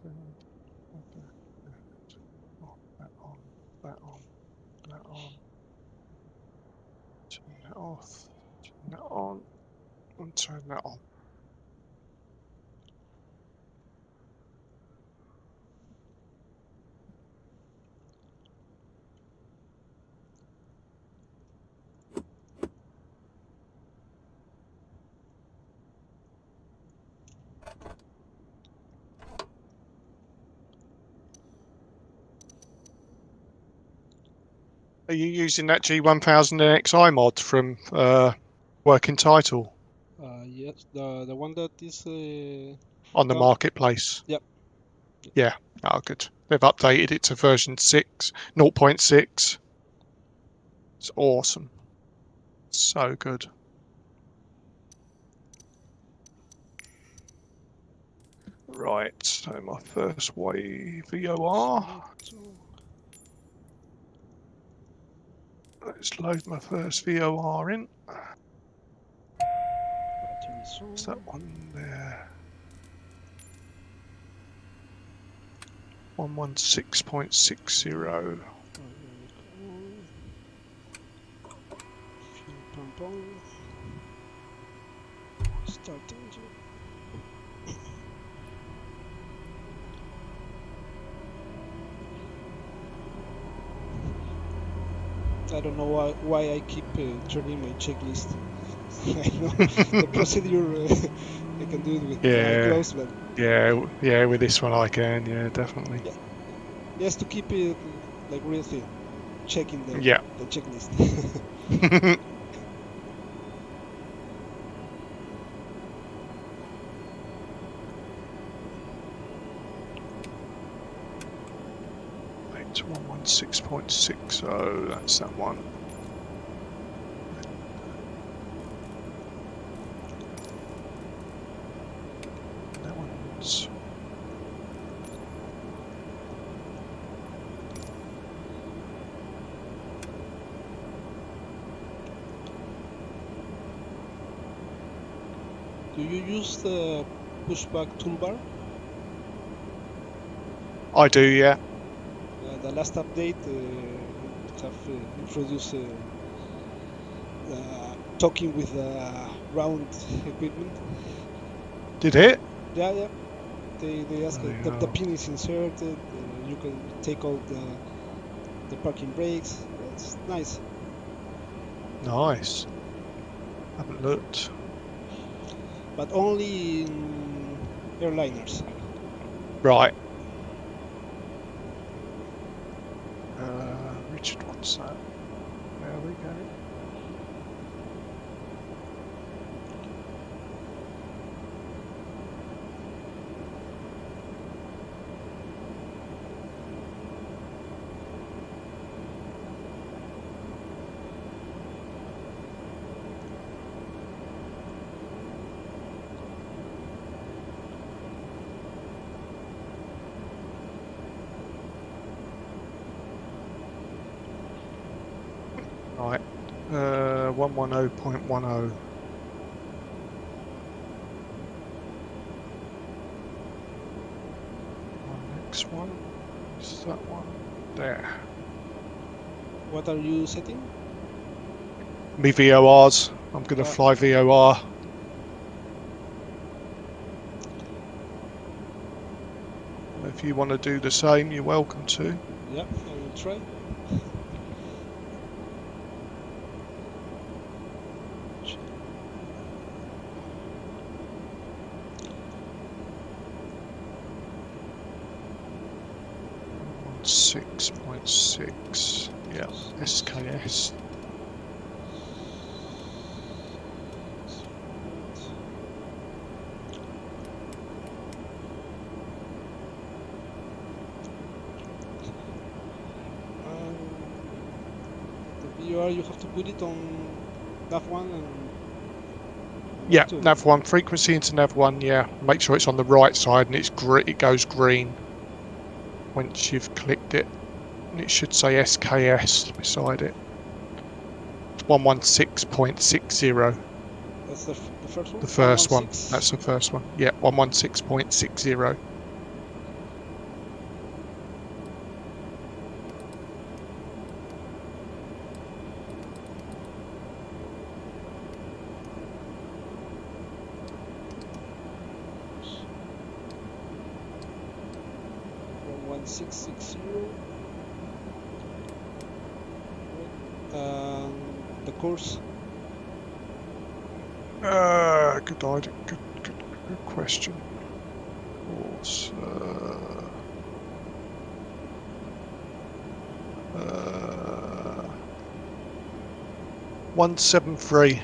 That on, that on, that on. Turn that off, turn that on, and turn that on. Are you using that G1000NXI mod from Working Title Yes, the one that is on the done. marketplace? Yep. Yeah, oh good. They've updated it to version 6, 0.6. It's awesome. So good. Right, so my first wave VOR. Let's load my first VOR in. What's that one there? 116.60. Start engine. I don't know why I keep turning my checklist. I know the procedure. I can do it with the eye closed, but yeah, with this one I can, yeah, definitely. yeah, just to keep it like real thing, checking Yeah. the checklist. 116.60, that's that one. That one's Do you use the pushback toolbar? I do, yeah. The last update have introduced talking with round equipment. Did it? Yeah. They ask the Oh, pin is inserted. You can take out the parking brakes. It's nice. nice. Haven't looked. But only in airliners. Right. Richard wants that. There we go. Right. 110.10. Next one is that one there. What are you setting? Me VORs. I'm going to fly VOR. If you want to do the same, you're welcome to. Yeah, I will try. On 6.6. Yeah, SKS. The VOR, you have to put it on NAV1 and Yeah, NAV1 frequency into NAV1. Yeah, make sure it's on the right side and it goes green once you've clicked it. And it should say SKS beside it. It's 116.60. That's the first one? The first one. That's the first one. Yeah, 116.60. 1660. The course. Good idea. Good question. Course. 173.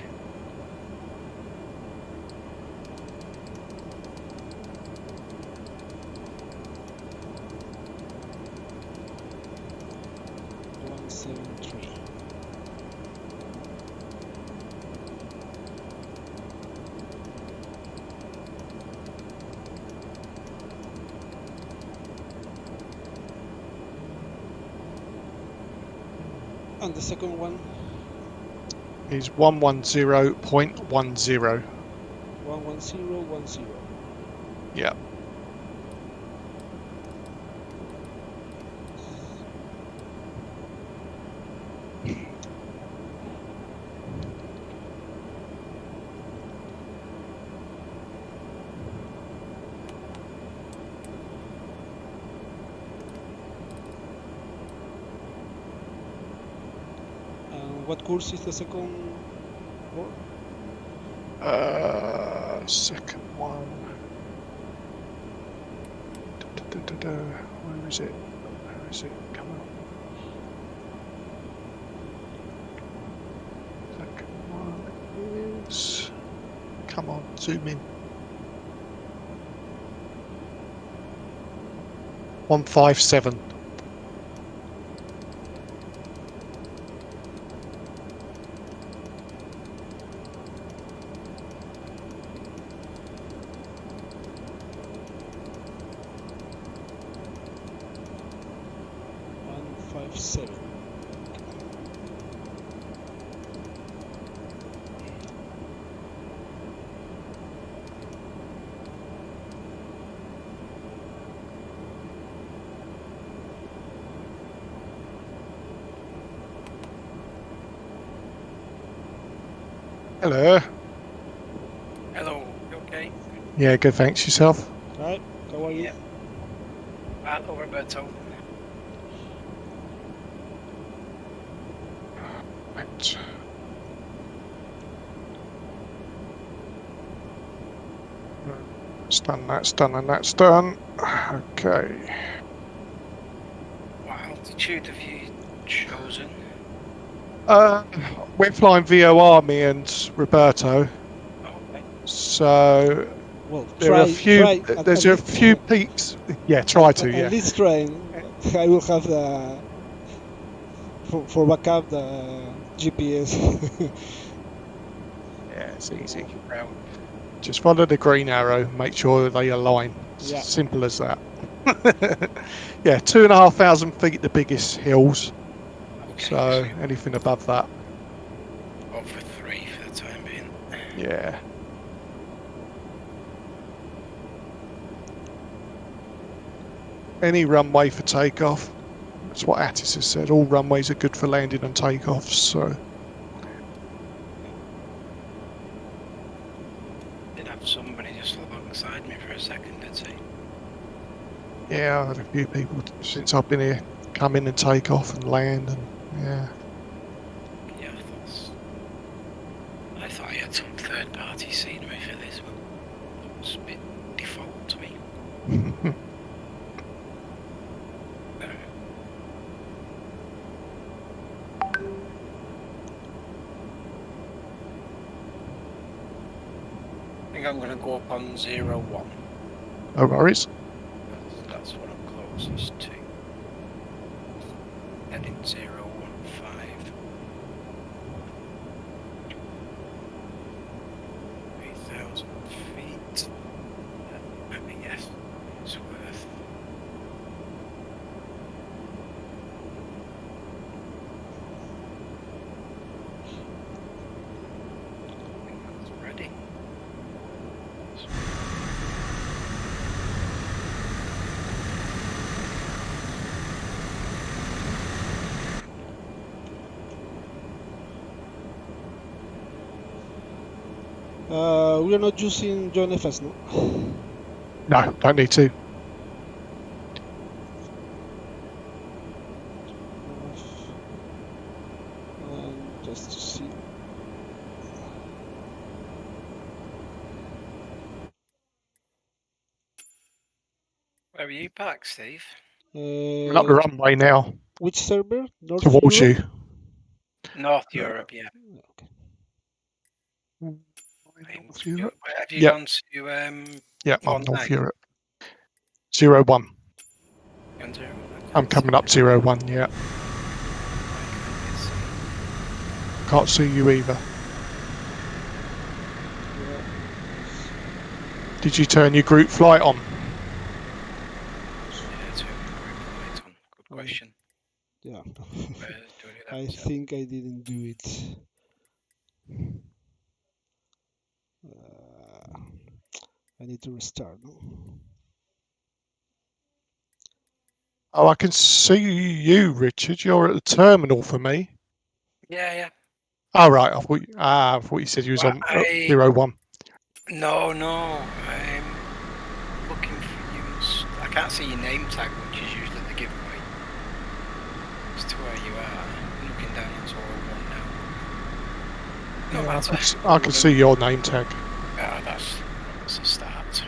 And the second one is 110.10. 11010. Yeah. What course is the second one? Second one. Where is it? Where is it? Come on. Second one is. Come on, zoom in. 157. Hello. Hello, you okay? Yeah, good, thanks. Yourself? Right, how are you? Yeah. Hello, Roberto. Right. That's done, that's done, and that's done. Okay. What altitude have you chosen? We're flying VOR, me and Roberto. Okay. So Well, there are a few. at There's a least, few peaks. Yeah, try to. at Yeah. least trying. I will have the for backup the GPS. Yeah, it's easy. Route. Just follow the green arrow. Make sure they align. Yeah. Simple as that. Yeah, 2,500 feet, the biggest hills. Okay. So anything above that. Go for 3 for the time being. Yeah. Any runway for takeoff. That's what Attis has said. All runways are good for landing and takeoffs. So Did have somebody just alongside me for a second, did he? yeah, I've had a few people since I've been here come in and take off and land, and yeah. Yeah, I thought I had some third party scenery for this, but it's a bit default to me. I think I'm going to go up on 01. No worries. That's what I'm closest to. Heading 015. 8,000 feet. I mean, yes, it's worth. I think that's ready. We are not using John FS, no? No, don't need to. Where are you back, Steve? We're up the runway now Which server? North towards Europe? North Europe, yeah. Okay. North Europe. Where have you Yep. gone to? Yeah, I'm One North nine? Europe. 01. Gone to- I'm coming up 01. Yeah. Can't see you either. Yeah. Did you turn your group flight on? Yeah, turn the group light on. Good question. Yeah. Do I do that? I think I didn't do it. I need to restart. No? Oh, I can see you, Richard. You're at the terminal for me. Yeah. Oh, right. I thought you said you was Well, on 01. No. I'm looking for you. I can't see your name tag, which is usually the giveaway. As to where you are. I'm looking down onto all one now. No Yeah, matter. I can see your name tag. Ah, that's a start.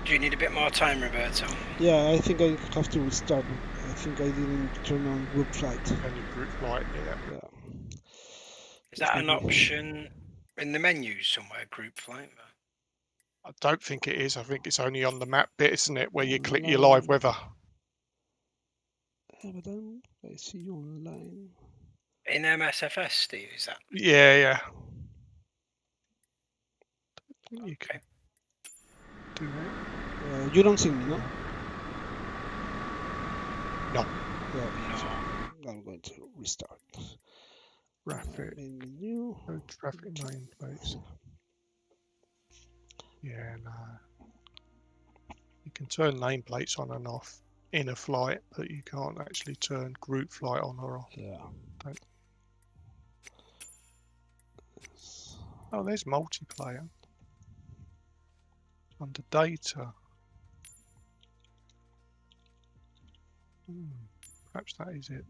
Do you need a bit more time, Roberto? Yeah, I think I have to restart. I think I didn't turn on group flight. And your group flight, yeah. Yeah. Is that an option in the menu somewhere, group flight? I don't think it is. I think it's only on the map bit, isn't it, where you click your Online. live weather. Evident. I see you online. In MSFS, Steve, is that? Yeah. You can do that. You don't see me, no? No. Yeah, so I'm going to restart. Traffic. Main menu. No traffic nameplates. Yeah, no. You can turn nameplates on and off in a flight, but you can't actually turn group flight on or off. Yeah. Oh, there's multiplayer. Under data. Perhaps that is it.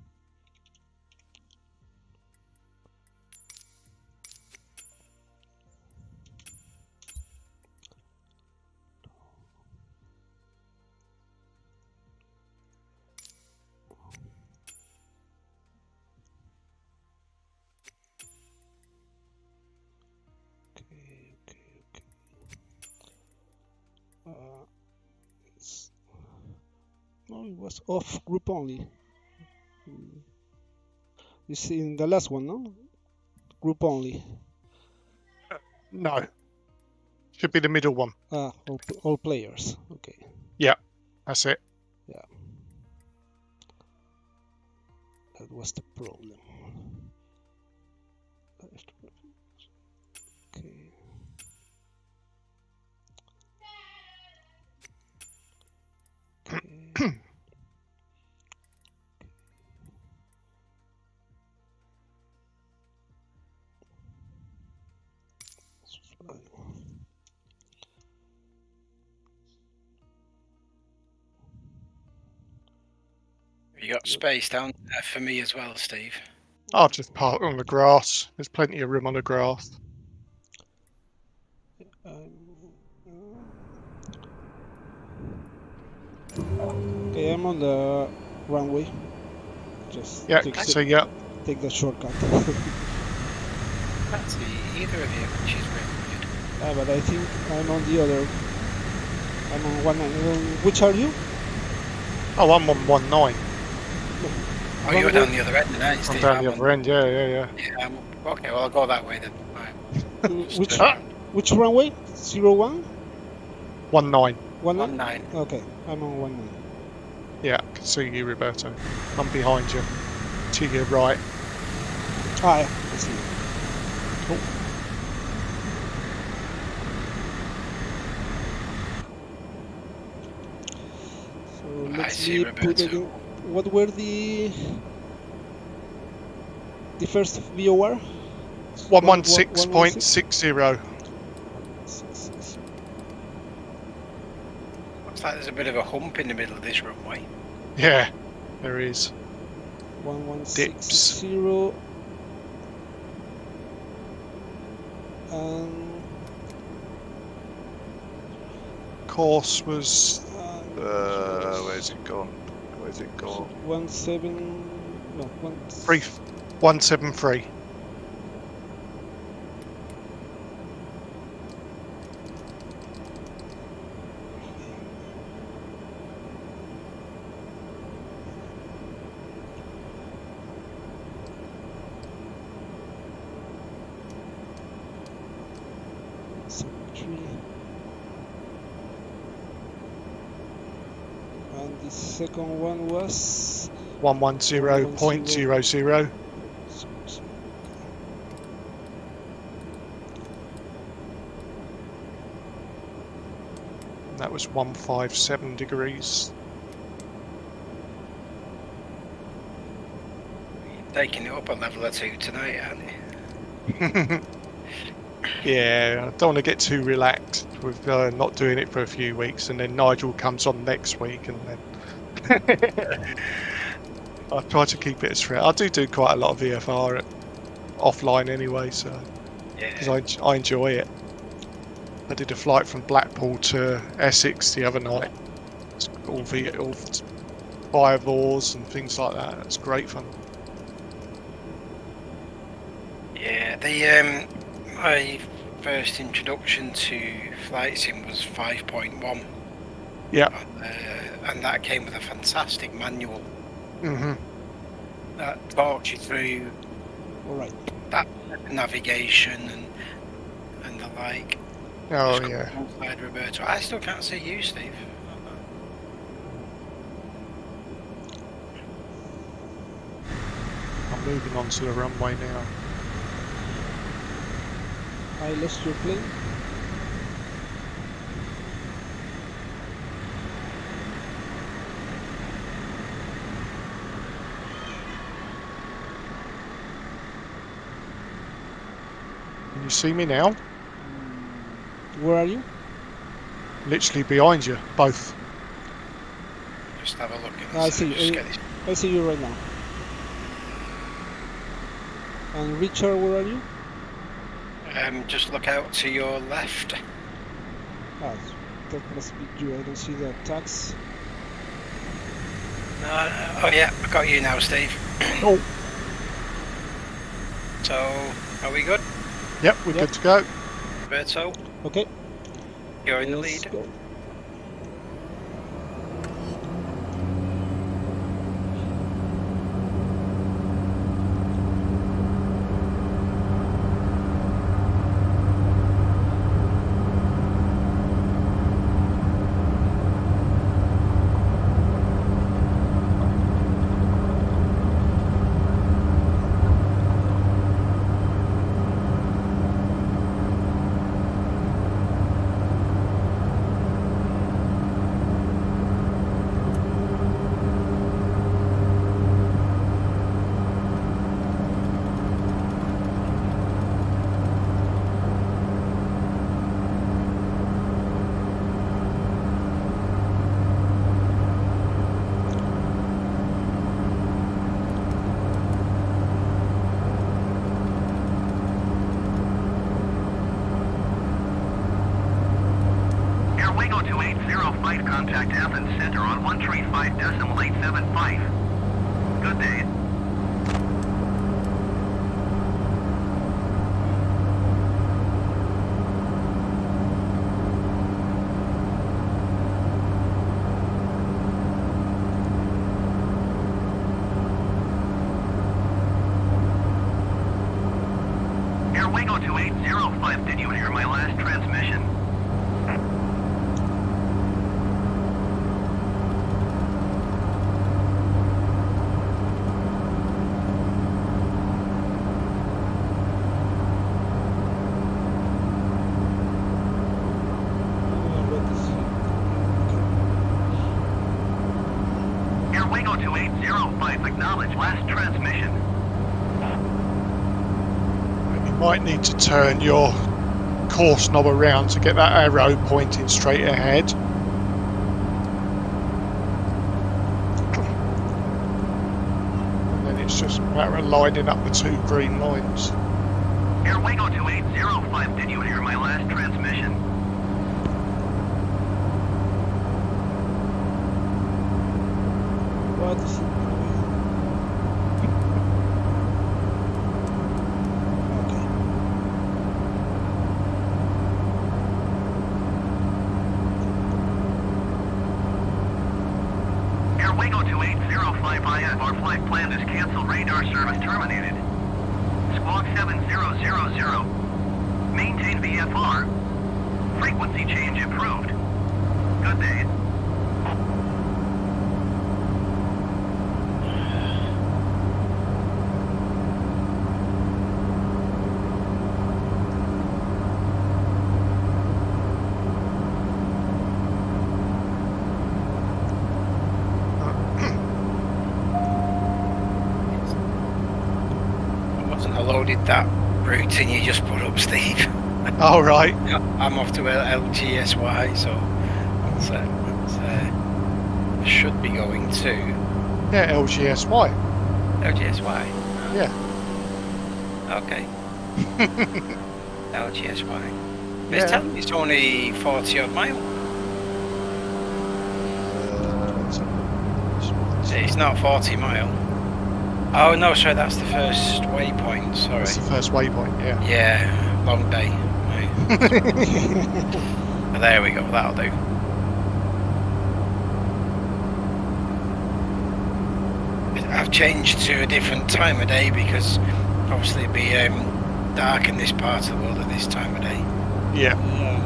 No, it was off group only. It's in the last one, no? Group only. No. Should be the middle one. All players. Okay. Yeah, that's it. Yeah. That was the problem. Okay. You got space down there for me as well, Steve. I'll just park on the grass. There's plenty of room on the grass. Okay, I'm on the runway. Just take the shortcut. Can't see either of you, which is really weird. But I think I'm on the other. I'm on 19. Which are you? Oh, I'm on 19. Oh, you're down the other end, aren't you, Steve? I'm down the other end, yeah. Yeah, okay, well, I'll go that way then. Right. Which runway? 01? 19. 19. Okay, I'm on 19. Yeah, I can see you, Roberto. I'm behind you. To your right. Yeah, I see you. Cool. So let me put it in. What were the first VOR? 116.60. Looks like there's a bit of a hump in the middle of this runway. Yeah, there is. 1160. And Course was was where's it gone? Where's it gone? 17. No, 173. And the second one was 110.00. That was 157 degrees. Taking it up a level or two tonight, aren't you? Yeah, I don't want to get too relaxed with not doing it for a few weeks, and then Nigel comes on next week, and then I try to keep it as fresh. I do quite a lot of VFR offline anyway, so because I enjoy it. I did a flight from Blackpool to Essex the other night. It's all firewalls and things like that. It's great fun. Yeah, my first introduction to flight sim was 5.1. Yeah. And that came with a fantastic manual. Mm-hmm. That talks you through that navigation and the like. Oh yeah. Alongside Roberto. I still can't see you, Steve. I'm moving on to the runway now. I lost your plane. Can you see me now? Where are you? Literally behind you, both. Just have a look at I see. I see you right now. And Richard, where are you? Just look out to your left. Ah, that must be you. I don't see the tags. Oh yeah, I got you now, Steve. Oh. So, are we good? Yep, we're good to go. Roberto? Okay. You're in the lead. Go. Airwego 2805, contact Athens Center on 135.875. Good day. Airwego 2805, did you hear my last transmission? Airwego 2805, acknowledge last transmission. You might need to turn your course knob around to get that arrow pointing straight ahead. And then it's just a matter of lining up the two green lines. Airwego 2805, did you hear my last transmission? What is it? Okay. Airwego 2805 IF, our flight plan is canceled, radar service terminated. Squawk 7000. Maintain VFR. Frequency change approved. Good day. I loaded that route and you just put up, Steve. Oh, right. I'm off to LGSY, so I should be going to Yeah, LGSY. LGSY. Yeah. Okay. LGSY. Yeah. It's telling me it's only 40 odd mile. It's not 40 mile. Oh no, sorry, that's the first waypoint. Sorry. That's the first waypoint, yeah. Yeah, long day. Right. There we go. That'll do. I've changed to a different time of day because obviously it'd be dark in this part of the world at this time of day. Yeah. Yeah.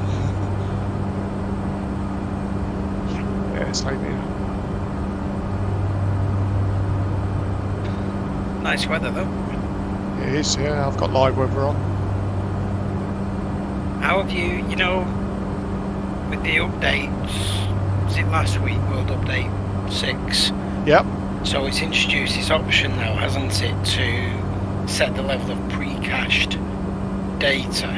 Yeah, same here. Nice weather though. It is, yeah. I've got live weather on. How have you, with the updates, was it last week, World Update 6? Yep. So it's introduced this option now, hasn't it, to set the level of pre-cached data,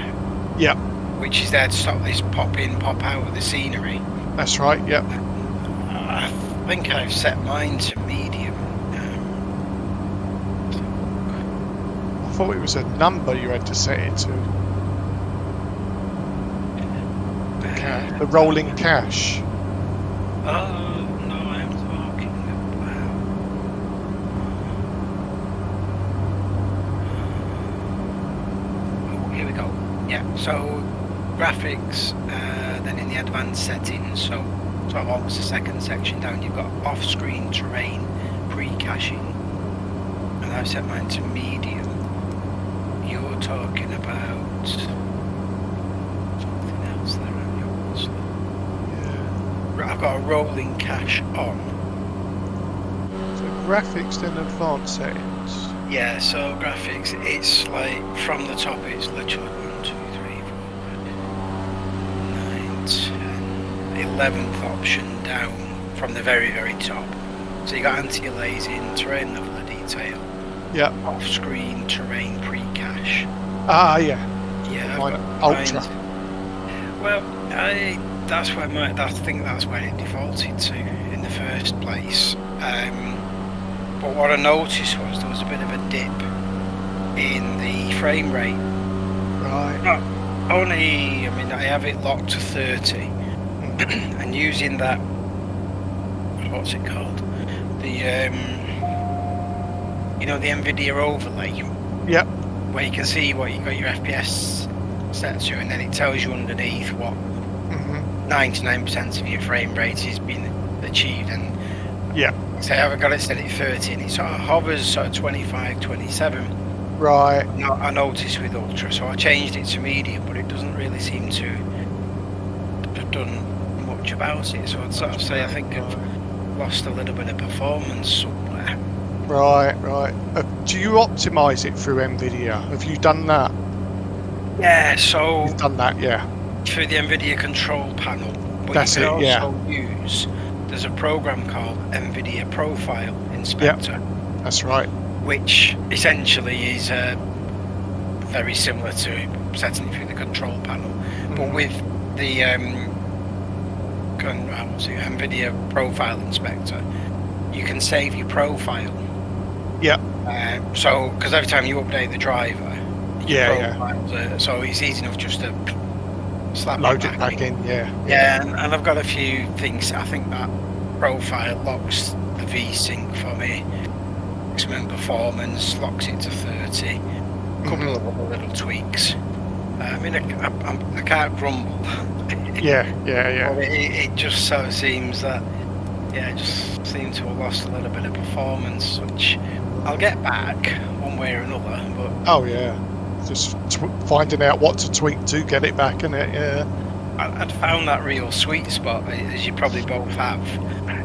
Yep. which is there to stop this pop in, pop out of the scenery. That's right, yep. I think I've set mine to medium. I thought it was a number you had to set it to. The rolling cache. Oh, no, I'm talking about... Oh, here we go. Yeah, so graphics, then in the advanced settings, so sort of almost the second section down, you've got off-screen terrain, pre-caching, and I've set mine to medium. You're talking about something else there, aren't you? Yeah. I've got a rolling cache on. So graphics, then advanced settings. Yeah, so graphics, it's like from the top, it's literally 1, 2, 3, 4, 5, 9, 10, 11th option down from the very, very top. So you got anti-aliasing, terrain level of detail, Yep. off-screen terrain pre-cache. Ah, yeah. Yeah, Mine, I've got ultra. mine. Well, I think that's where it defaulted to in the first place. But what I noticed was there was a bit of a dip in the frame rate. Right. Not only, I have it locked to 30, and using that, what's it called? The the NVIDIA overlay. Yep. Where you can see what you got your FPS set to, and then it tells you underneath what 99% of your frame rate has been achieved. And Yeah. say I've got it set at 30, and it sort of hovers sort of 25, 27. Right. Now, I noticed with Ultra, so I changed it to medium, but it doesn't really seem to have done much about it. So I'd sort of say I think I've lost a little bit of performance somewhere. Right. Do you optimize it through NVIDIA? Have you done that? Yeah, so You've done that, yeah. through the NVIDIA control panel, but That's you can it, yeah. also use, there's a program called NVIDIA Profile Inspector, That's right. which essentially is very similar to setting it through the control panel, but with the NVIDIA Profile Inspector, you can save your profile. Yeah. So, because every time you update the driver, Yeah, profiles, so it's easy enough just to slap load it it back in. Yeah, Yeah, and I've got a few things. I think that profile locks the V-Sync for me. Maximum performance, locks it to 30. A couple of other little tweaks. I mean, I can't grumble. Yeah. But it just sort of seems that, yeah, it just seems to have lost a little bit of performance, which I'll get back one way or another. But Oh yeah, just finding out what to tweak to get it back, in it. Yeah. I'd found that real sweet spot, as you probably both have.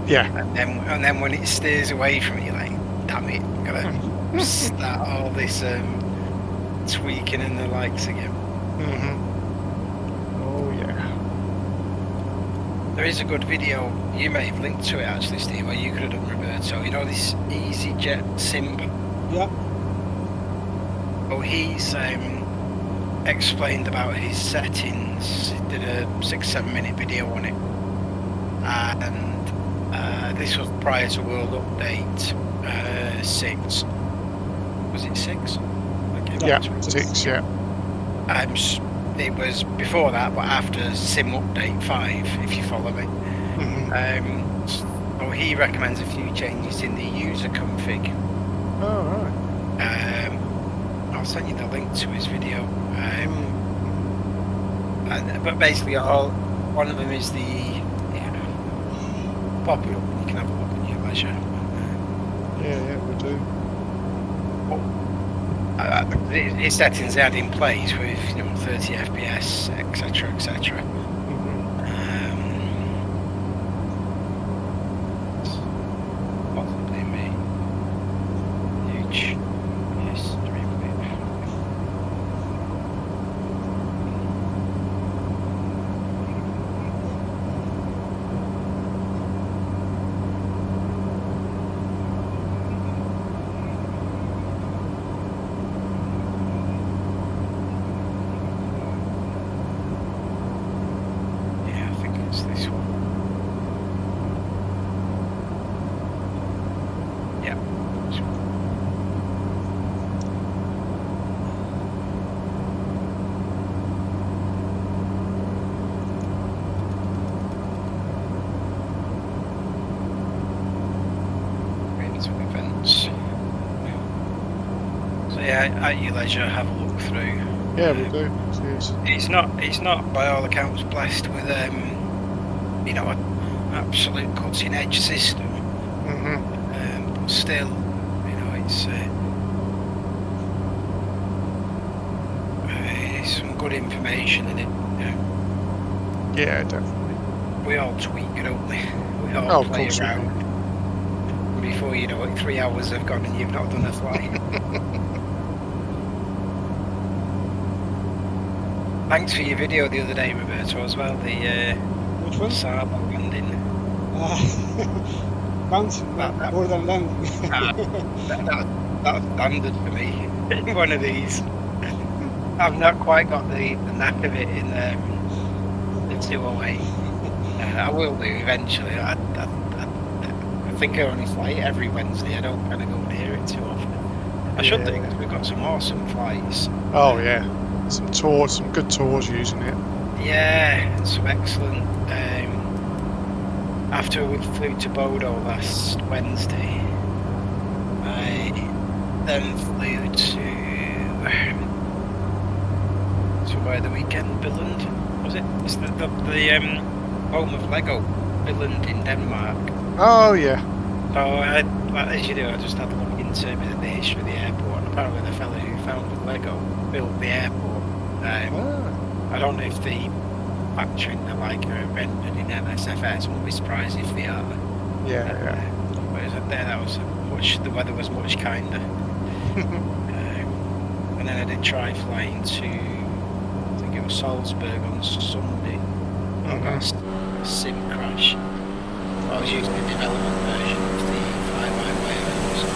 Yeah. And then when it stays away from it, you're like, damn it, gotta start all this tweaking and the likes again. Oh yeah. There is a good video, you may have linked to it actually, Steve, where you could have done, Roberto. You know this EasyJet Simp? Yeah. Oh, he's explained about his settings. He did a 6-7 minute video on it. And this was prior to World Update 6. Was it 6? Yeah, 6, yeah. It was before that, but after Sim Update 5, if you follow me. So he recommends a few changes in the user config. Oh, right. I'll send you the link to his video. But basically, one of them is the pop it up. You can have a look at your leisure. Yeah, we do. His settings they had in place with 30 FPS, etc., etc. Possibly me. Huge history clip. Yeah, I think it's this one. Yeah. This one. Into events. So yeah, at your leisure, have a look through. Yeah, we do. Cheers. It's not by all accounts blessed with an absolute cutting edge system. But still, it's some good information in it. Yeah, definitely. We all tweak, don't we? We Oh, all of play course we do. around. Before you know it, 3 hours have gone and you've not done a flight. Thanks for your video the other day, Roberto, as well. The Which one? Saab landing. Bouncing, That- more than landing. That's standard for me. One of these. I've not quite got the knack of it in the 208. I will do eventually. I think I only fly it every Wednesday. I don't kind of go near it too often. I should do, because we've got some awesome flights. Oh yeah, some good tours using it. Yeah, and some excellent. After we flew to Bodo last Wednesday, I then flew to where the weekend, Billund, was it? It's the home of Lego, Billund in Denmark. Oh yeah. So as you do, I just had a look into a bit of the history of the airport, and apparently the fellow who founded Lego built the airport. I don't know if the factory and the like are rendered in MSFS. I wouldn't be surprised if they are. Yeah. But there, the weather was much kinder. And then I did try flying to, I think it was Salzburg on Sunday. I got a sim crash. I was using the development version of the fly-by-wire, so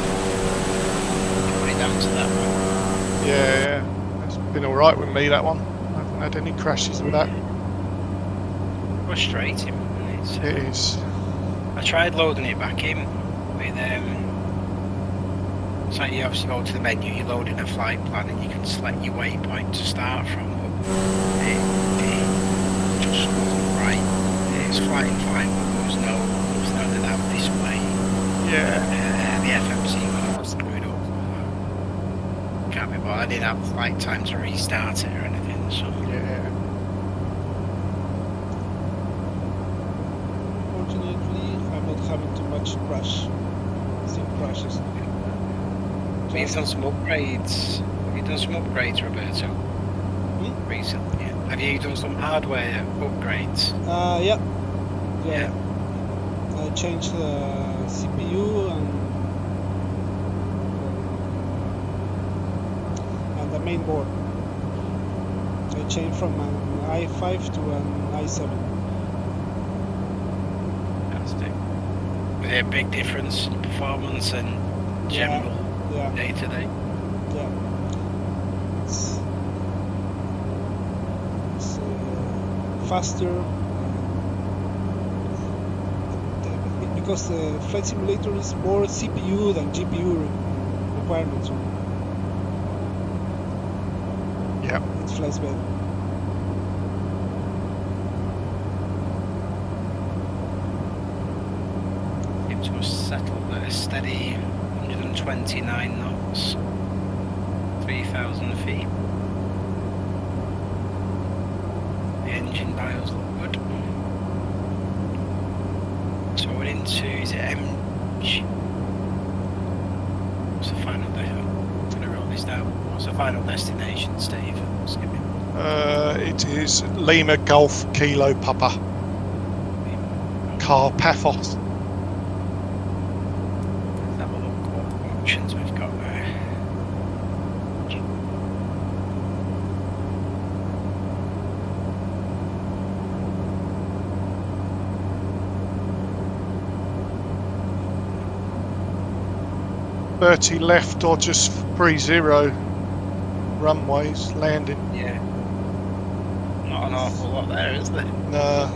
put it down to that one. Yeah. It's been alright with me, that one. I haven't had any crashes with that. Frustrating, isn't it? It is. I tried loading it back in with So you obviously go to the menu, you load in a flight plan, and you can select your waypoint to start from. But it just wasn't right. It's flying fine, but there was no nav display. Yeah. The FMC one was screwed up. Can't be bothered. I didn't have flight time to restart it or anything. So Yeah. Fortunately, I'm not having too much crash. Still crashes. Have you done some upgrades? Have you done some upgrades, Roberto? Recently? Yeah. Have you done some hardware upgrades? Yeah. I changed the CPU and the main board. I changed from an i5 to an i7. Fantastic. Was there a big difference in performance and general day to day? Yeah. It's faster. Because the flight simulator is more CPU than GPU requirements. Yeah. It flies better. It was settled at a steady 129 knots, 3,000 feet. The engine dials look good. So we're into, is it MG? What's the final destination? I'm going to roll this down. What's the final destination, Steve? Just give me. It is Lima Golf Kilo Papa. Carpathos. Let's have a look what options we've got there. .30 left or just 30 runways landing. Yeah. Not an awful lot there, is there? Nah.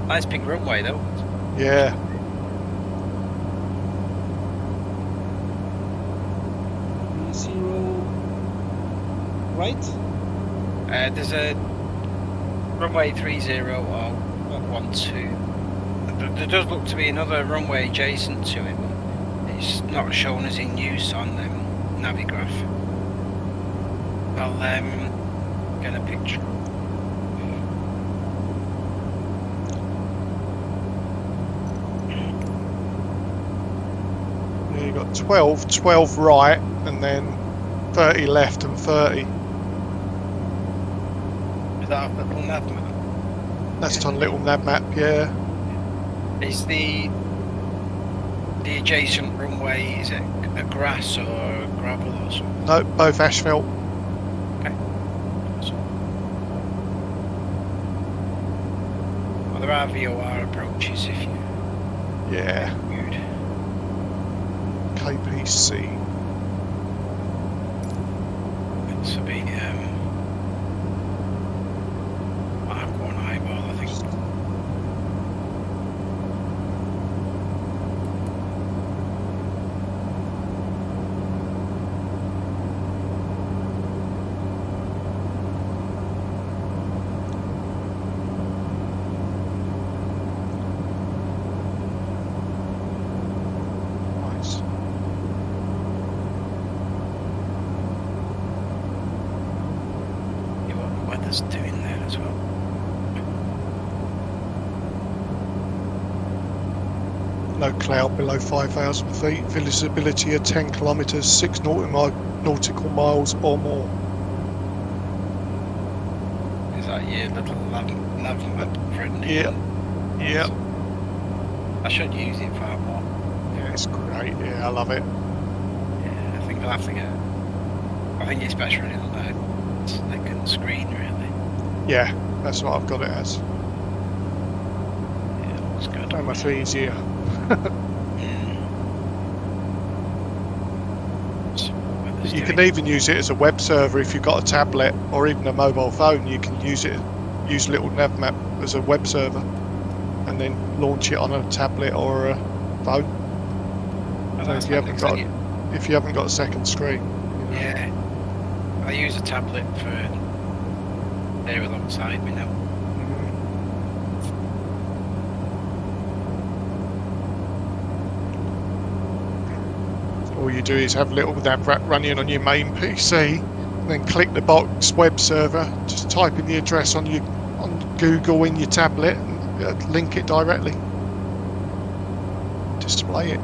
Nice big runway though. Yeah. Zero right? There's a runway 30 or 12. There does look to be another runway adjacent to it, but it's not shown as in use on Navigraph. I'll get a picture. Yeah, you got 12 right, and then 30 left and 30. Is that a little nav map? That's on little nav map, yeah. Is the adjacent runway, is it a grass or gravel or something? No, both asphalt. Okay. Well, there are VOR approaches if you Yeah. viewed. KPC. This will be Mark 1 eyeball, I think. Nice. See what the weather's doing there as well. No cloud below 5,000 feet. Visibility of 10 kilometres, 6 nautical miles or more. Is that your little nav map friend? Yeah. Yeah. I should use it far more. Yeah, it's great. Yeah, I love it. Yeah, I think I'll have to get. I think it's better running on a second screen, really. Yeah, that's what I've got it as. Yeah, it looks good. So much easier. So, weather's You can doing- even use it as a web server if you've got a tablet or even a mobile phone. You can use little nav map as a web server and then launch it on a tablet or a phone. Oh, So that's if you haven't got handy, 'cause if you haven't got a second screen. You know? Yeah. I use a tablet for there alongside me now. All you do is have a little nav running on your main PC, and then click the box web server. Just type in the address on Google in your tablet, and link it directly. Display it.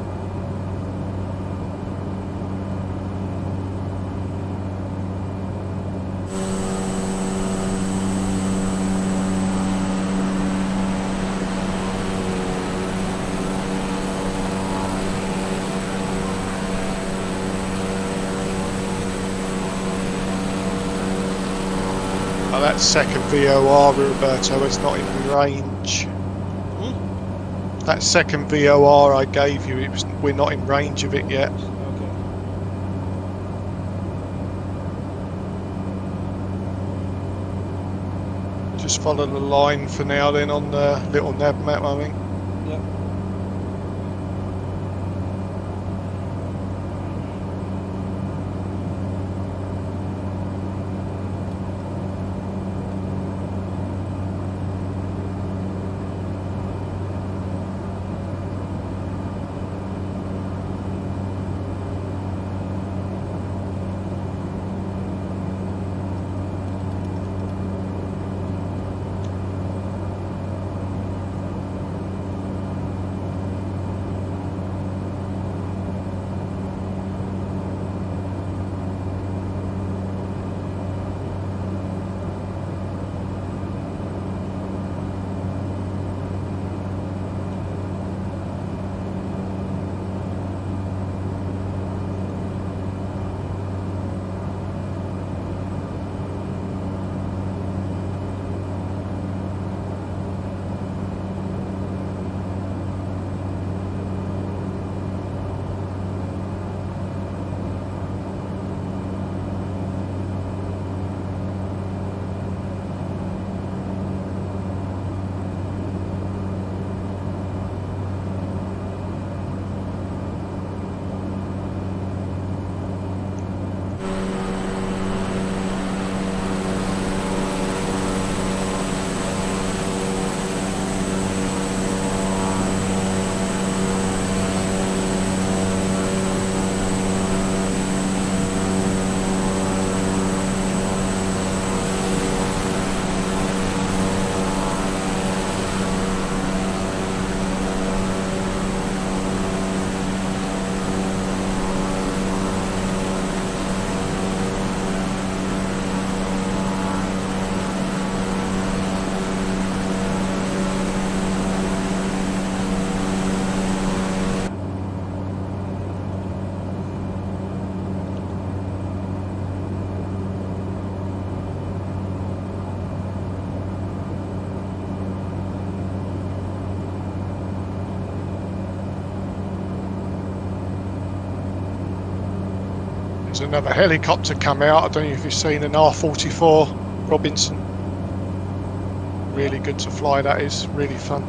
Oh, that second VOR, Roberto, it's not in range. That second VOR I gave you, we're not in range of it yet. Okay. Just follow the line for now then on the little nav map, I think. Yeah. There's another helicopter come out. I don't know if you've seen an R-44 Robinson. Really good to fly, that is. Really fun.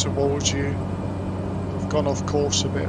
towards you. I've gone off course a bit.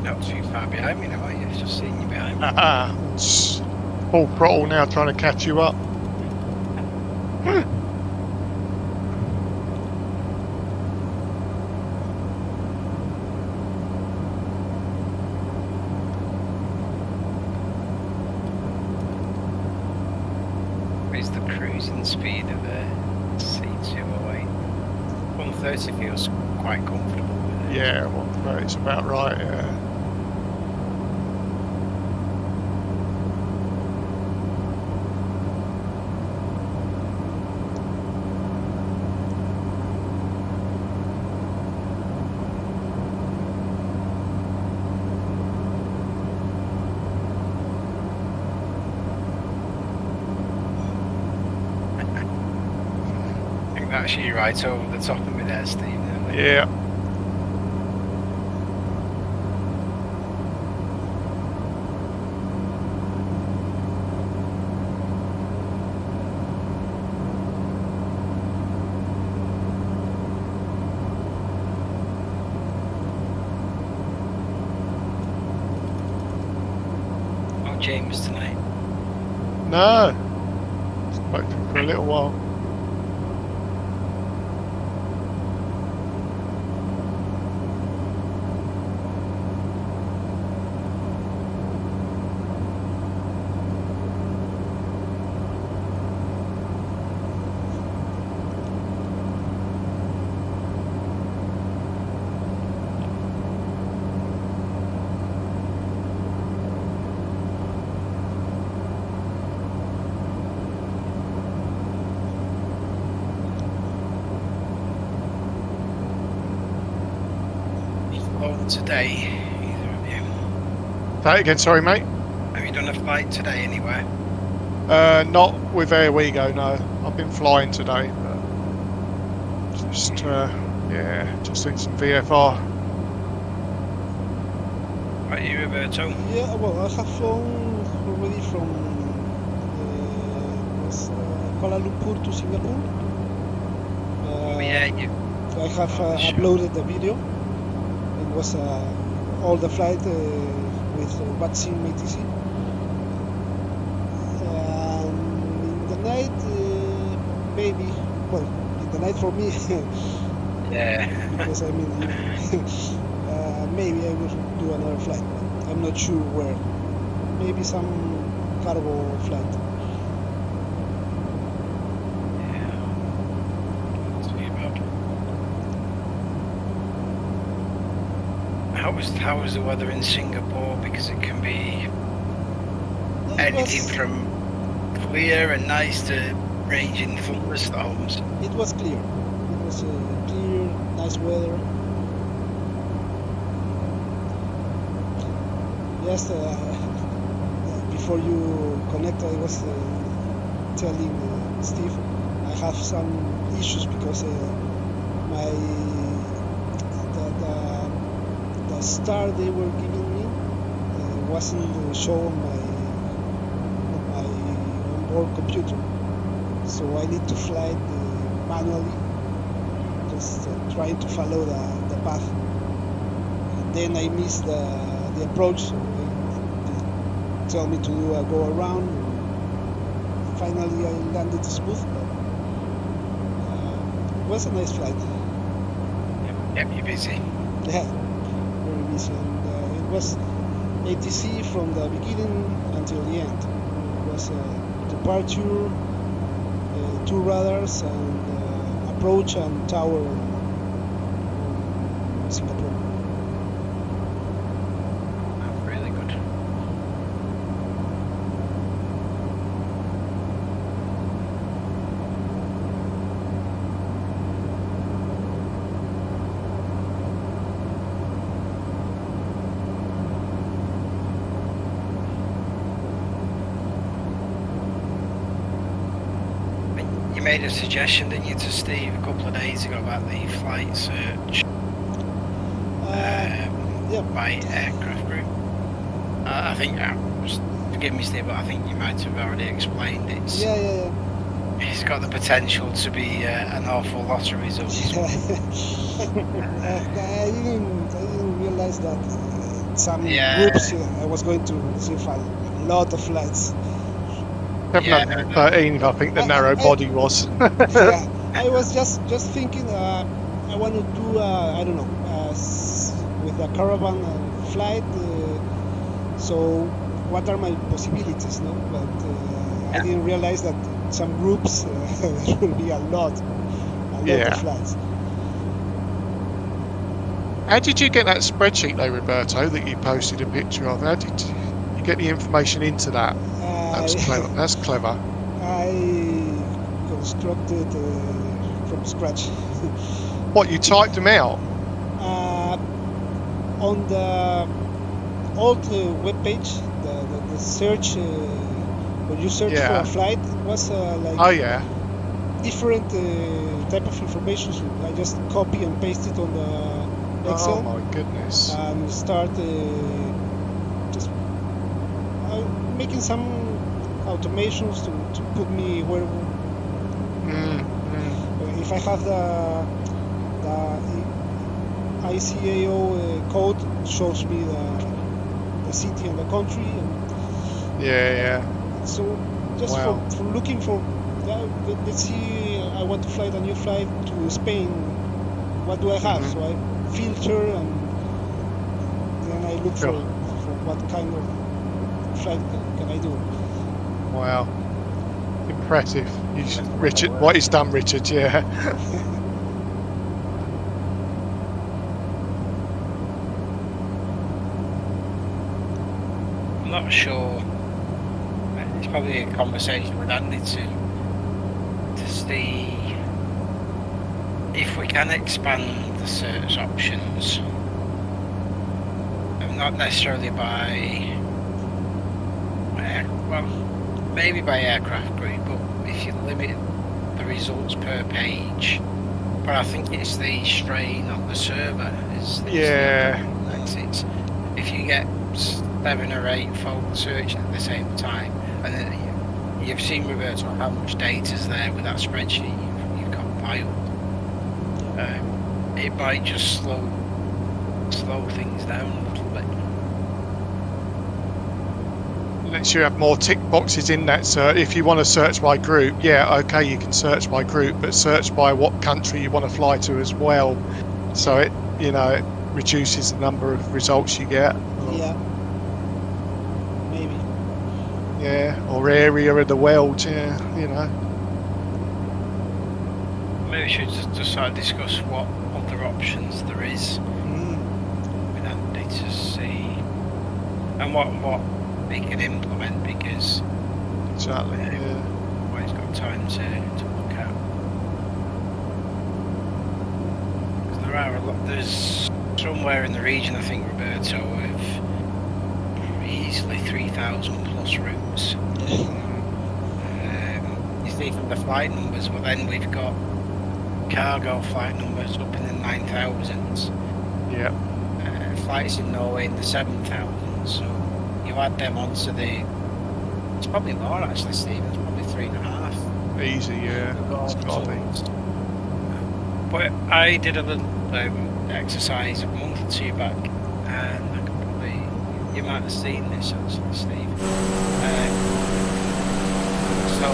Not too far behind me now, are you? Just seeing you behind me. It's full throttle now, trying to catch you up. Where's the cruising speed of a C208? 130 feels quite comfortable with it. Yeah, 130 is about right, yeah. I think that's you right over the top of me there, Steve. Yeah. with James tonight? No. Spoke to him for a little while. Today, either of you. Say it again, sorry, mate. Have you done a flight today anywhere? Not with Airwego, no. I've been flying today, but just just doing some VFR. Are you, Roberto? Yeah, well, I have flown already from Kuala Lumpur to Singapore. Yeah, you. I have Sure. uploaded the video. It was all the flight with vaccine ATC. In the night, maybe, well, in the night for me, Yeah. because I mean, maybe I will do another flight. I'm not sure where. Maybe some cargo flight. How was the weather in Singapore? Because it can be anything from clear and nice to ranging thunderstorms. It was clear. It was clear, nice weather. Yes, before you connect, I was telling Steve I have some issues because the star they were giving me wasn't shown on my onboard computer, so I need to fly it manually, just trying to follow the path. And then I missed the approach, so they tell me to do a go around. Finally, I landed smooth, but it was a nice flight. Yep, you're busy. Yeah, very busy, and it was ATC from the beginning until the end. It was departure, 2 radars, and approach and tower in Singapore. Really good. You made a suggestion, didn't you, to Steve a couple of days ago about the flight search Yeah, by aircraft group? I think, just forgive me, Steve, but I think you might have already explained it. yeah. It's got the potential to be an awful lot of results. I didn't realize that some Yeah. groups I was going to receive a lot of flights. 713, I think the narrow body was. Yeah, I was just thinking I want to do I don't know with a caravan flight. So what are my possibilities? No, but I didn't realize that some groups there will be a lot Yeah. of flights. How did you get that spreadsheet though, Roberto, that you posted a picture of? How did you get the information into that? That's clever. That's clever. I constructed from scratch. What, you typed them out? On the old web page, the search when you search for a flight was like Oh yeah. different type of information. So I just copy and paste it on the Excel Oh my goodness. and start just making some automations to put me where. If I have the ICAO code, shows me the city and the country, and Yeah. So just Wow. for looking for, let's see, I want to fly a new flight to Spain. What do I have? Mhm. So I filter and then I look Sure. for what kind of flight can I do. Wow. Impressive. That's a lot of Richard, work. what he's done, Richard. Yeah. I'm not sure. It's probably a conversation with Andy to see if we can expand the search options. Not necessarily by maybe by aircraft group, but if you limit the results per page. But I think it's the strain on the server is Yeah. it's if you get 7 or 8 folk searching at the same time, and then you've seen, Roberto, how much data's there with that spreadsheet you've compiled. It might just slow things down a little bit. Lets you have more tick boxes in that search. If you want to search by group, yeah, okay, you can search by group, but search by what country you want to fly to as well. So it reduces the number of results you get. Yeah, maybe. Yeah, or area of the world. Yeah, Maybe we should just sort of discuss what other options there is with Andy to see, and what they can implement, because exactly. Yeah. well, he's got time to look at. 'Cause there are a lot. There's somewhere in the region, I think, Roberto, of easily 3,000 plus routes. You see from the flight numbers, but then we've got cargo flight numbers up in the 9,000s. Yeah. Flights in Norway in the 7,000s. So you add them onto the. It's probably more actually, Steve. It's probably 3.5. Easy. Yeah. It's gotta be. But I did a little exercise a month or two back, and I could probably, you might have seen this actually, Steve. So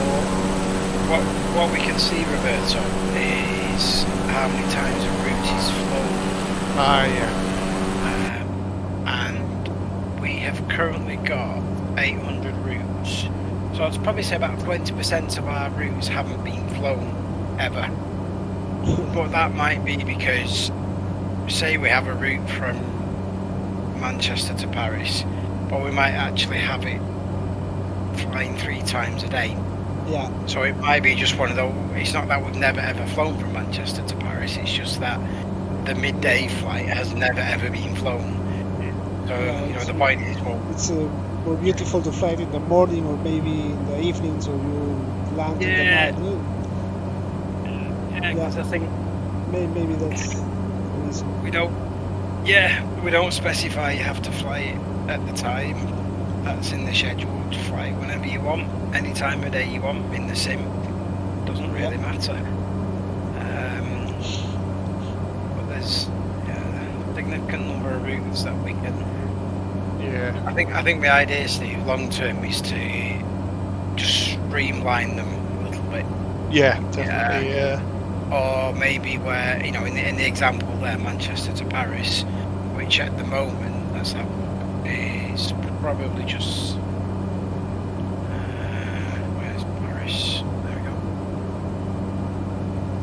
what we can see, Roberto, is how many times a route is flown. Yeah. And we have currently got 800 routes. So I'd probably say about 20% of our routes haven't been flown ever. But that might be because, say we have a route from Manchester to Paris, but we might actually have it flying 3 times a day. Yeah. So it might be just one of those. It's not that we've never ever flown from Manchester to Paris. It's just that the midday flight has never ever been flown. So the point is, well, it's more beautiful to fly in the morning or maybe in the evening, so you land in the night. because I think Maybe that's the reason. we don't specify you have to fly it at the time that's in the schedule. To fly it whenever you want, any time of day you want in the sim. Doesn't really matter. But there's a significant number of routes that we can. Yeah. I think the idea, Steve, long term, is to just streamline them a little bit. Yeah, definitely. Yeah. Or maybe where, in the example there, Manchester to Paris, which at the moment, let's have a look, is probably just. Where's Paris? There we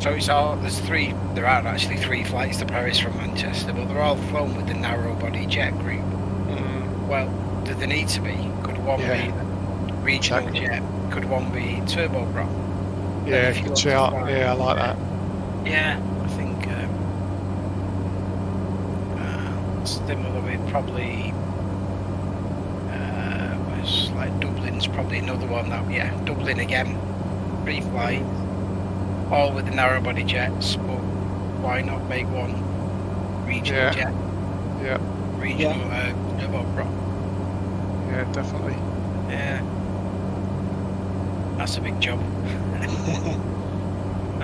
go. So there are actually 3 flights to Paris from Manchester, but they're all flown with the narrow body jet group. Well, do they need to be? Could one be regional jet? Could one be turboprop? Yeah, good shout. Yeah, I like that. Yeah, I think similar with probably like Dublin's probably another one that Dublin again, pre-flight, all with the narrow body jets, but why not make one regional jet? Yeah. Regional turboprop. Yeah, definitely. Yeah. That's a big job. A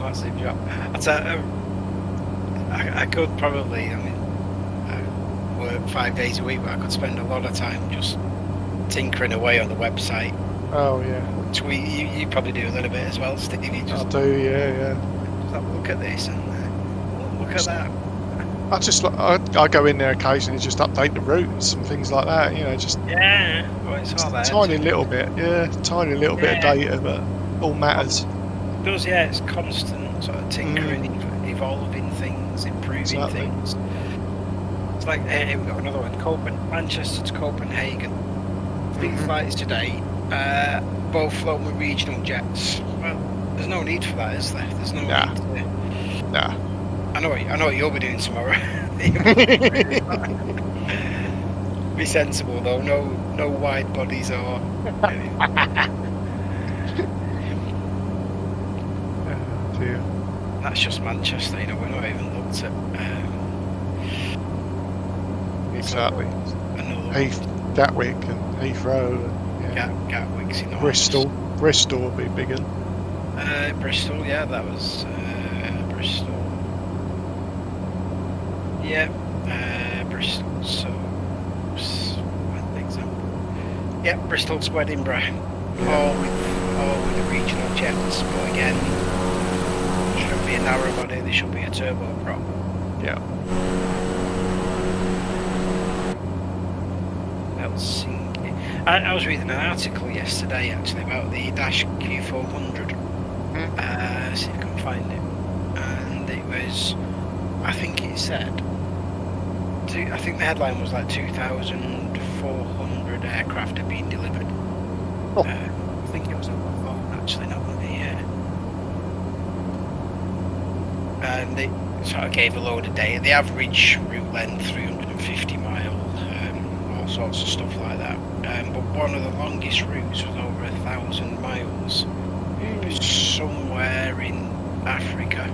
massive job. I could probably, I work 5 days a week, but I could spend a lot of time just tinkering away on the website. Oh yeah, Which you probably do a little bit as well, Steve. You I just do. Yeah. have a look at this and look at that. I go in there occasionally, just update the routes and things like that. You know, just Yeah, well, it's all there. tiny little bit. Yeah, tiny little bit of data, but all matters. It does, yeah. It's constant sort of tinkering, evolving things, improving things. It's like here we got another one: Manchester to Copenhagen. 3 flights today, both flown with regional jets. Well, there's no need for that, is there? There's no need to. Nah. I know what you'll be doing tomorrow. Be sensible though. No wide bodies or. Oh, dear. That's just Manchester. You know, we're not even looked at. Exactly. Another Gatwick and Heathrow. And, Gatwick's enormous. Bristol will be bigger. Bristol, yeah, that was Bristol. Yeah, Bristol. So, one example. Yeah, Bristol to Edinburgh, all with the regional jets. But again, it shouldn't be a narrow body. There should be a turboprop. Yeah. Helsinki. I was reading an article yesterday actually about the Dash Q400. See if I can find it. And it was, I think it said, I think the headline was like 2,400 aircraft have been delivered. Oh. I think it was on my phone actually, not on the and it sort of gave a load of data. The average route length 350 miles, all sorts of stuff like that. But one of the longest routes was over 1,000 miles. It was somewhere in Africa.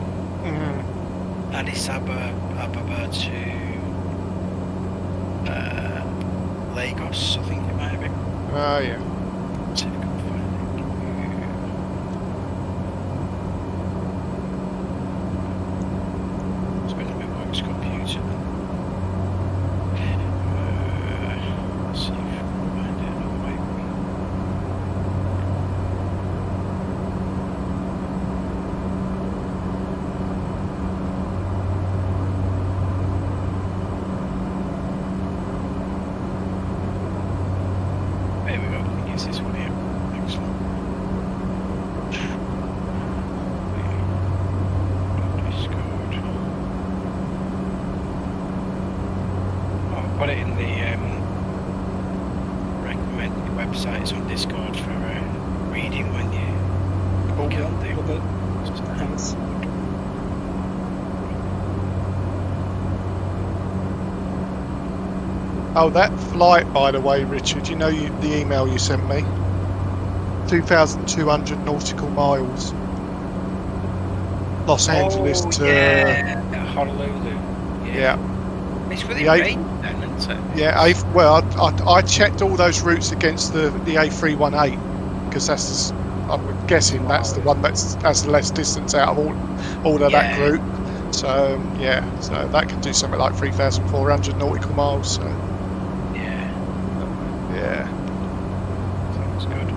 Addis Ababa to Lagos, I think it might have been. Oh yeah. See if I can find it. It's been a bit works computer. Let's see if I can find it another way. There we go. I think it's this one here. Excellent. Discord. I'll put it in the recommended websites on Discord for reading when you kill them. Okay. Thanks. Oh, that flight, by the way, Richard. You know the email you sent me. 2,200 nautical miles. Los Angeles to Honolulu. yeah. It's within The range then, isn't it? Yeah, I checked all those routes against the A318 because I'm guessing that's the one that's has the less distance out of all of that group. So so that can do something like 3,400 nautical miles. So yeah, Sounds good.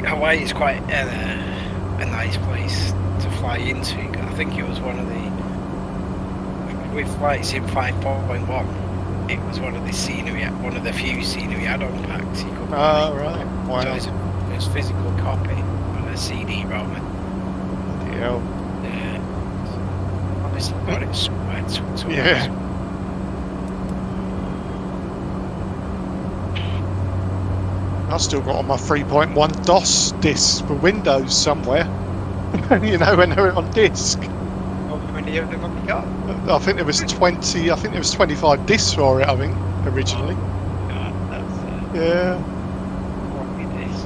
Hawaii is quite a nice place to fly into. I think it was one of the with flights in 5.1. It was one of the few scenery add-on packs you could buy. oh right, wow, So it was physical copy on a CD-ROM. yeah, Obviously got it somewhere to yeah. I've still got on my 3.1 DOS discs for Windows somewhere. You know, when they're on disc. How many of them have you got? I think there was 20. I think there was 25 discs for it. I think originally. God, that's Yeah. what it is.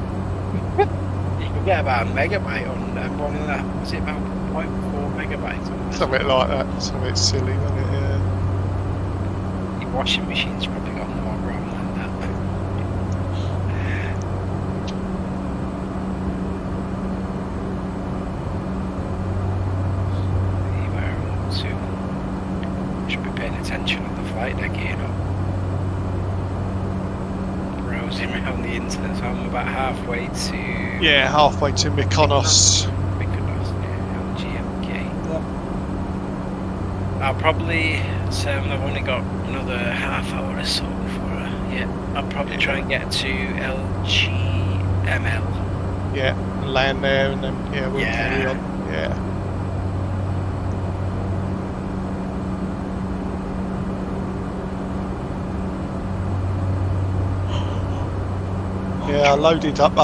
You can get about a megabyte on one of that. Was it about 0.4 megabytes? Something like that. Something silly, wasn't it? Yeah. Your washing machine's probably got more RAM than that. Should be paying attention on the flight deck here, you know. cruising around the internet, so I'm about halfway to Yeah, halfway to Mykonos. Mykonos, yeah, GMK. Yeah. I'll probably say I've only got another half hour or so before. I'll probably try and get to LGML. Yeah, and land there, and then we'll carry Yeah. on. Yeah. Yeah, I loaded up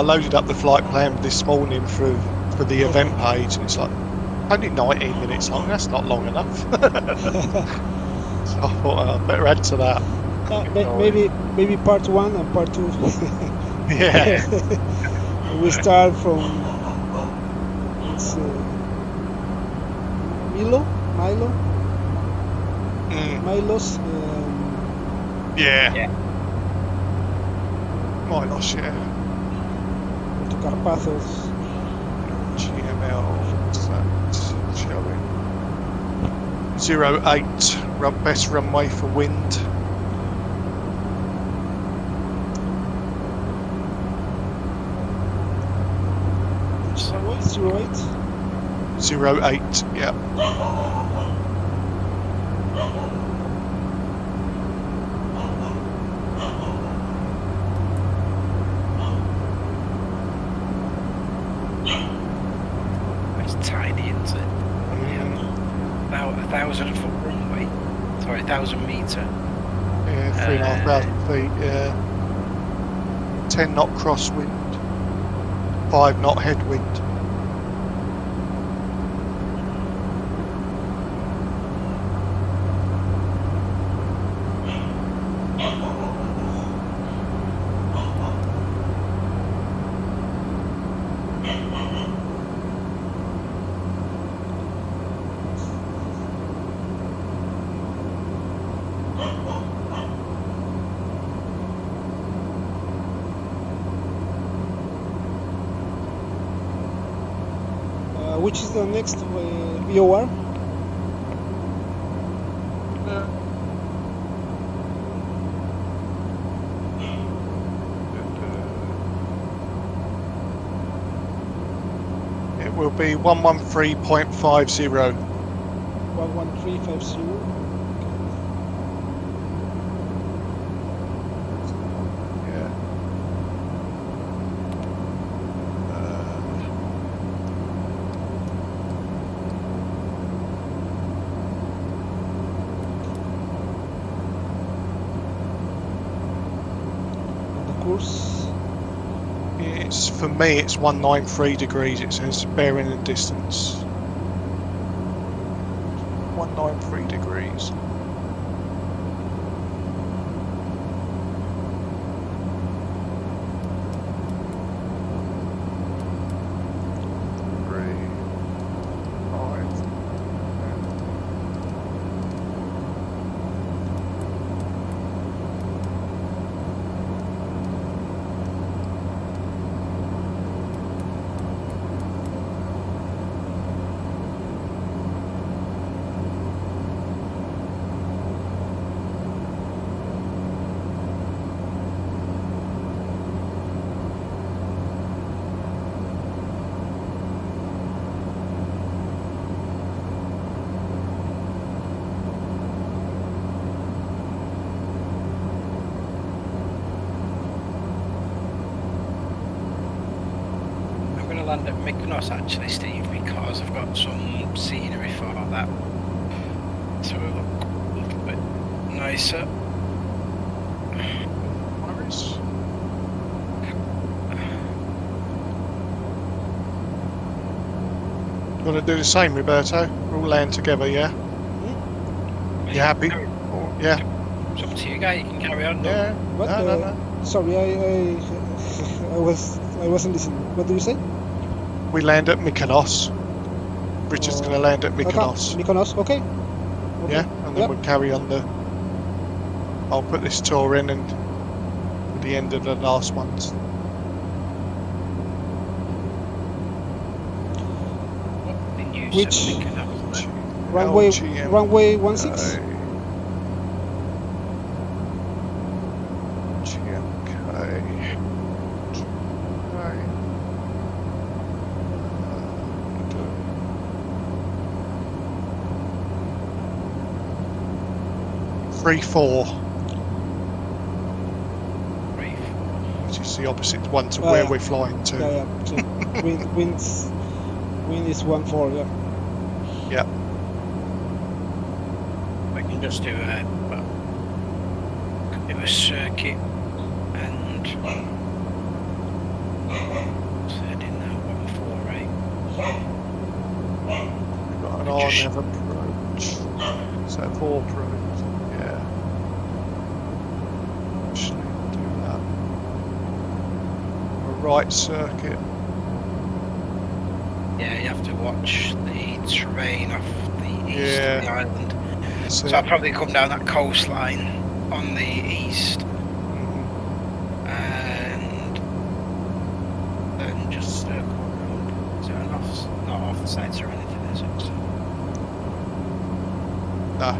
the flight plan this morning for the event page, and it's like only 19 minutes long. That's not long enough. So I thought I better add to that. Maybe part 1 and part 2. Yeah. We start from it's Milos. Yeah. Milos, yeah. To Carpathos. GML, what's that showing? 08, best runway for wind. Runway 08. 08, yeah. It's tiny, isn't it? About 1,000 foot runway. Sorry, 1,000 metre. Yeah, 3,500 feet, yeah. 10 knot crosswind, 5 knot headwind. Which is the next VOR? It will be 113.50. 11350. Yeah. Course. It's for me. It's 193 degrees. It says bearing and distance. 193 degrees. Land at Mykonos actually, Steve, because I've got some scenery for that, so it'll look a little bit nicer. You want to do the same, Roberto? We'll land together, yeah? You happy? Yeah. It's up to you, guy. You can carry on. Yeah. What? No. Sorry, I wasn't listening. What did you say? We land at Mykonos. Richard's going to land at Mykonos. Okay. Mykonos, okay. Yeah, and then we'll carry on the... I'll put this tour in and at the end of the last ones. Which runway 16? GMK. 3-4, 3, 4. which is the opposite one to where yeah. we're flying to. Yeah, yeah. So wind is 1-4. Yeah. Yeah. We can just do a circuit and set in there 148. We've got an Just- RNAV approach. So 4 approach. Yeah. Actually, do that. A right circuit. Yeah, you have to watch the terrain off the east Yeah. of the island. So, So I'll probably come down that coastline on the east and then just circle around. So not off the sides or anything, is it? So no.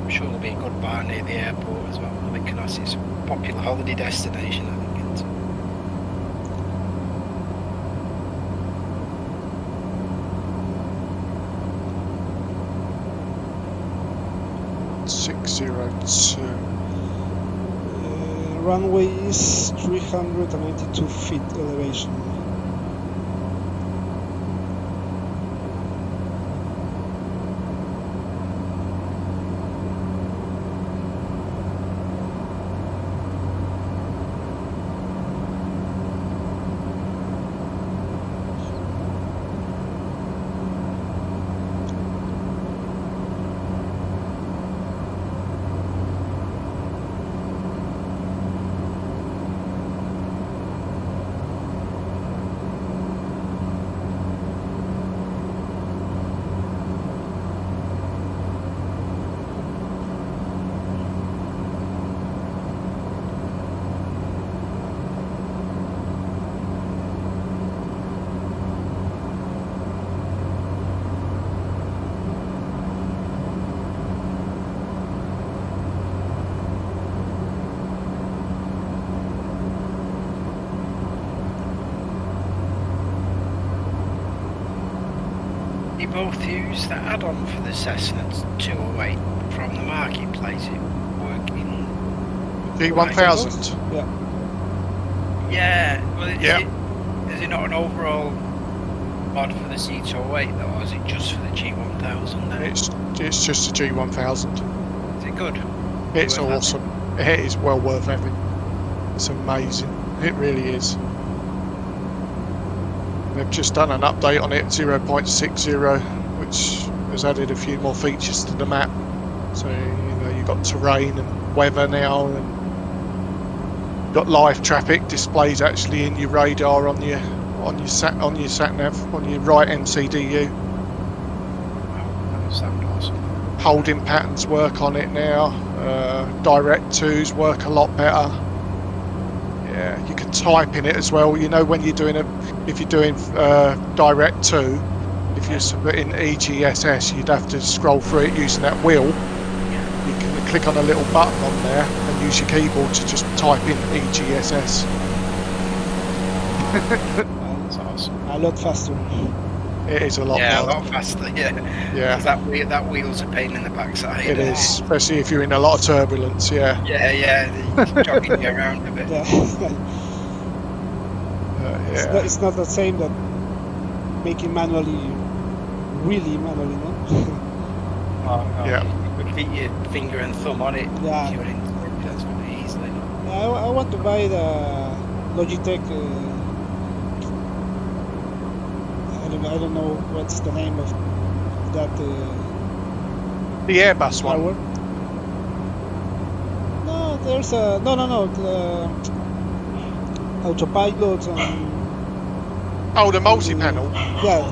I'm sure there'll be a good bar near the airport as well. I think Canassi is a popular holiday destination, I think. It's, 602. Runway is 392 feet elevation. you both use the add-on for the Cessna 208 from the marketplace. It working. G1000. Yeah. Yeah. Well, Yeah. Is it not an overall mod for the C208 though, or is it just for the G1000 then? It's just a G1000. Is it good? It's Worth awesome. It is well worth having. It's amazing. It really is. They've just done an update on it, 0.60, which has added a few more features to the map. So you've got terrain and weather now, and you've got live traffic displays actually in your radar on your sat nav on your right MCDU. That sounds awesome. Holding patterns work on it now. Direct twos work a lot better. Yeah, you can type in it as well. You know, when you're doing if you're doing direct two, if you're submitting EGSS, you'd have to scroll through it using that wheel. You can click on a little button on there and use your keyboard to just type in EGSS. That's awesome. A lot faster. It is a lot Yeah, a more. lot faster. Yeah. Yeah, 'Cause that wheel's a pain in the backside. it is, especially if you're in a lot of turbulence. Yeah, Yeah, the jogging you around a bit. Yeah. yeah. It's not the same that making manually, really manually, no? Oh, Yeah. You could fit your finger and thumb on it. Yeah. If you were into turbulence pretty easily. I want to buy the Logitech. I don't know what's the name of that The Airbus one. hardware. No, there's a no. The autopilot and Oh, the multi-panel. yeah,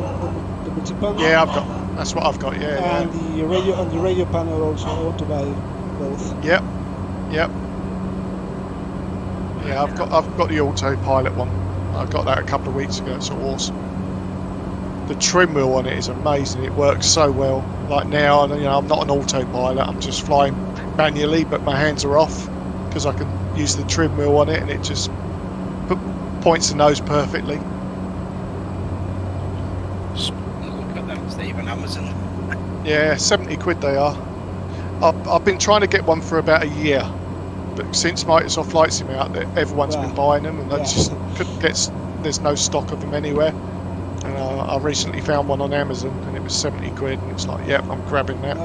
the multi-panel. Yeah, I've got. That's what I've got. Yeah, And the radio panel also. I want to buy both. yeah. Yep. Yeah, I've got the autopilot one. I got that a couple of weeks ago. It's awesome. The trim wheel on it is amazing. It works so well. Like now, I'm not an autopilot. I'm just flying manually, but my hands are off because I can use the trim wheel on it, and it just points the nose perfectly. Look at them, Steve, on Amazon. Yeah, 70 quid they are. I've been trying to get one for about a year, but since Microsoft Flight Sim out there, everyone's been Wow. buying them, and I Yeah. just couldn't get. There's no stock of them anywhere. And I recently found one on Amazon, and it was 70 quid, and it's like, yep, I'm grabbing that.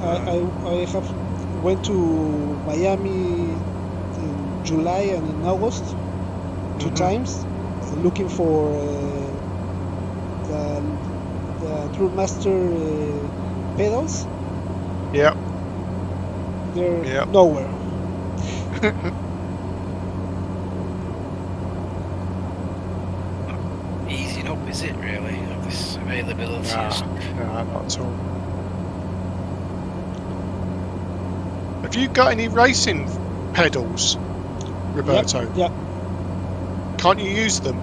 I have went to Miami in July and in August 2 Mhm. times, looking for the True-Master pedals. Yep. They're Yep. nowhere. Easing up, is it really? Of this availability Nah, of stuff? nah, not at all. Have you got any racing pedals, Roberto? Yeah. Can't you use them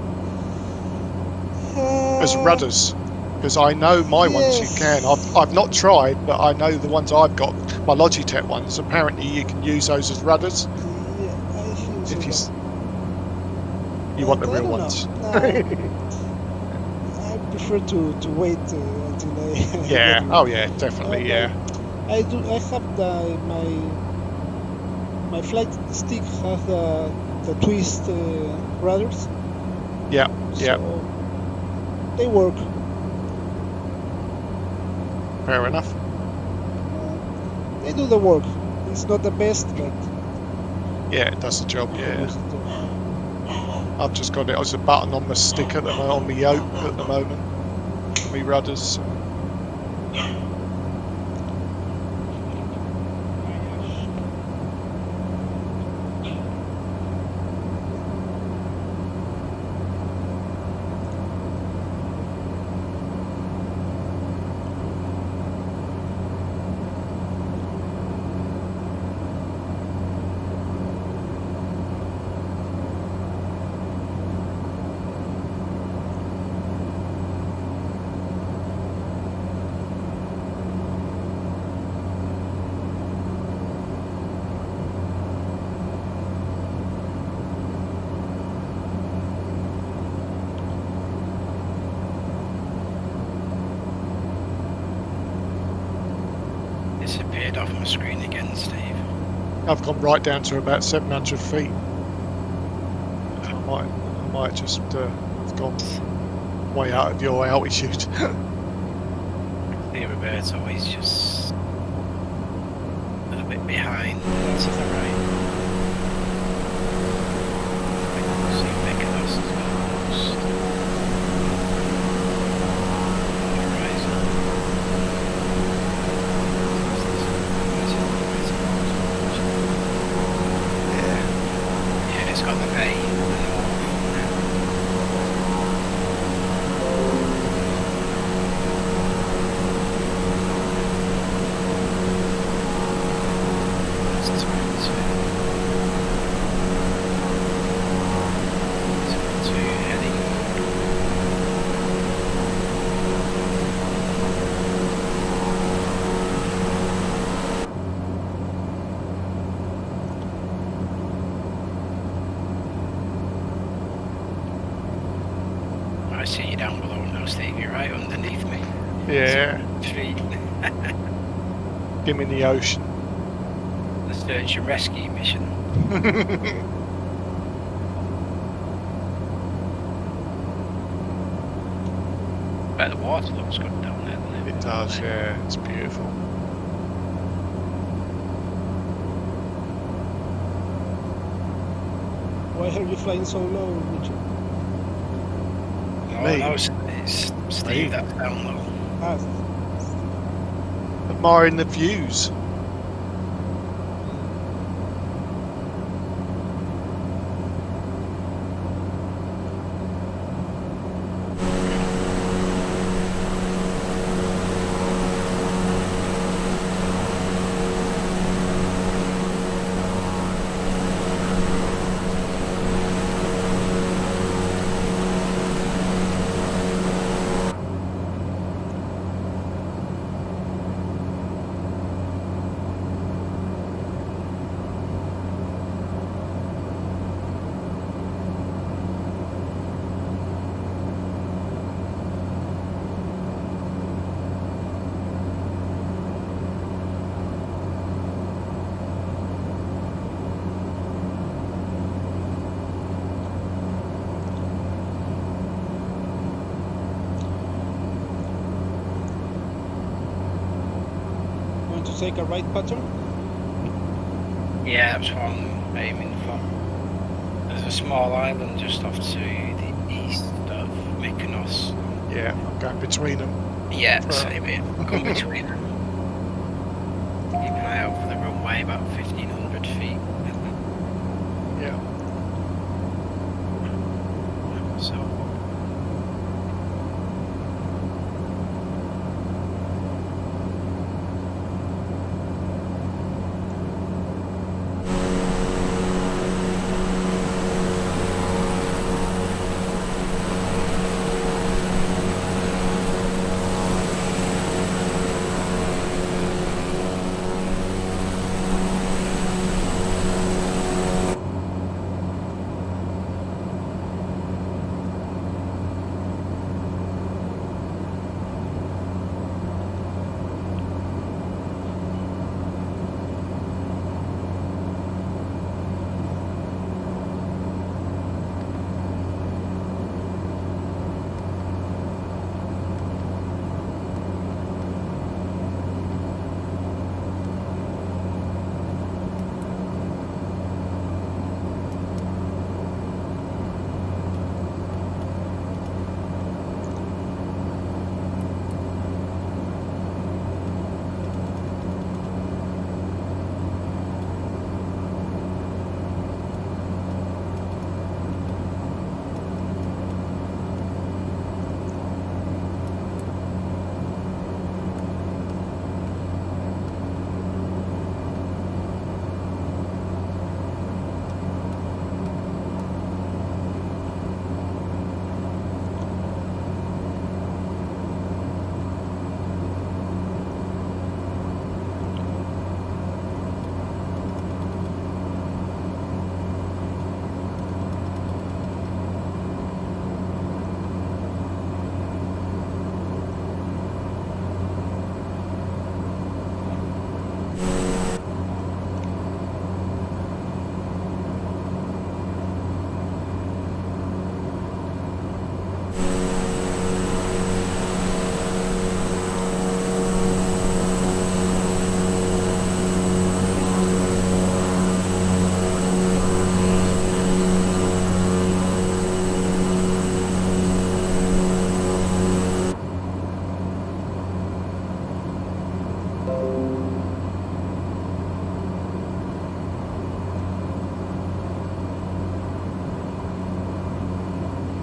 as rudders? Because I know my ones you can. Yes. I've not tried, but I know the ones I've got, my Logitech ones. Apparently, you can use those as rudders Yeah, I think so. if you But, you want the I real don't ones. know. I prefer to wait until I Yeah. get one. Oh yeah, definitely. Yeah. I have my flight stick has the twist rudders. Yeah. Yeah. So they work. Fair enough. They do the work. It's not the best, but Yeah, it does the job. Yeah. use it. I've just got it as a button on my stick at on my yoke at the moment. For me rudders. So. Disappeared off my screen again, Steve. I've gone right down to about 700 feet. I might just have gone way out of your altitude. See Roberto, he's just a little bit behind to the right. See Mykonos as well. Yeah, it's got the bay. I see you down below now, Steve. You're right underneath me. Yeah. Feet. Give me the ocean. The search and rescue mission. But the water looks good down there, doesn't it? It does, yeah. It's beautiful. Why are you flying so low, Richard? Oh, Me? no, it's Steve that's down low. Ah, Admiring the views. take a right pattern? Yeah, that's what I'm aiming for. There's a small island just off to the east of Mykonos. Yeah, I'm going between them. Yeah, For- same here. Going between them. Keep an eye out for the runway, about 1,500 feet. Yeah. So,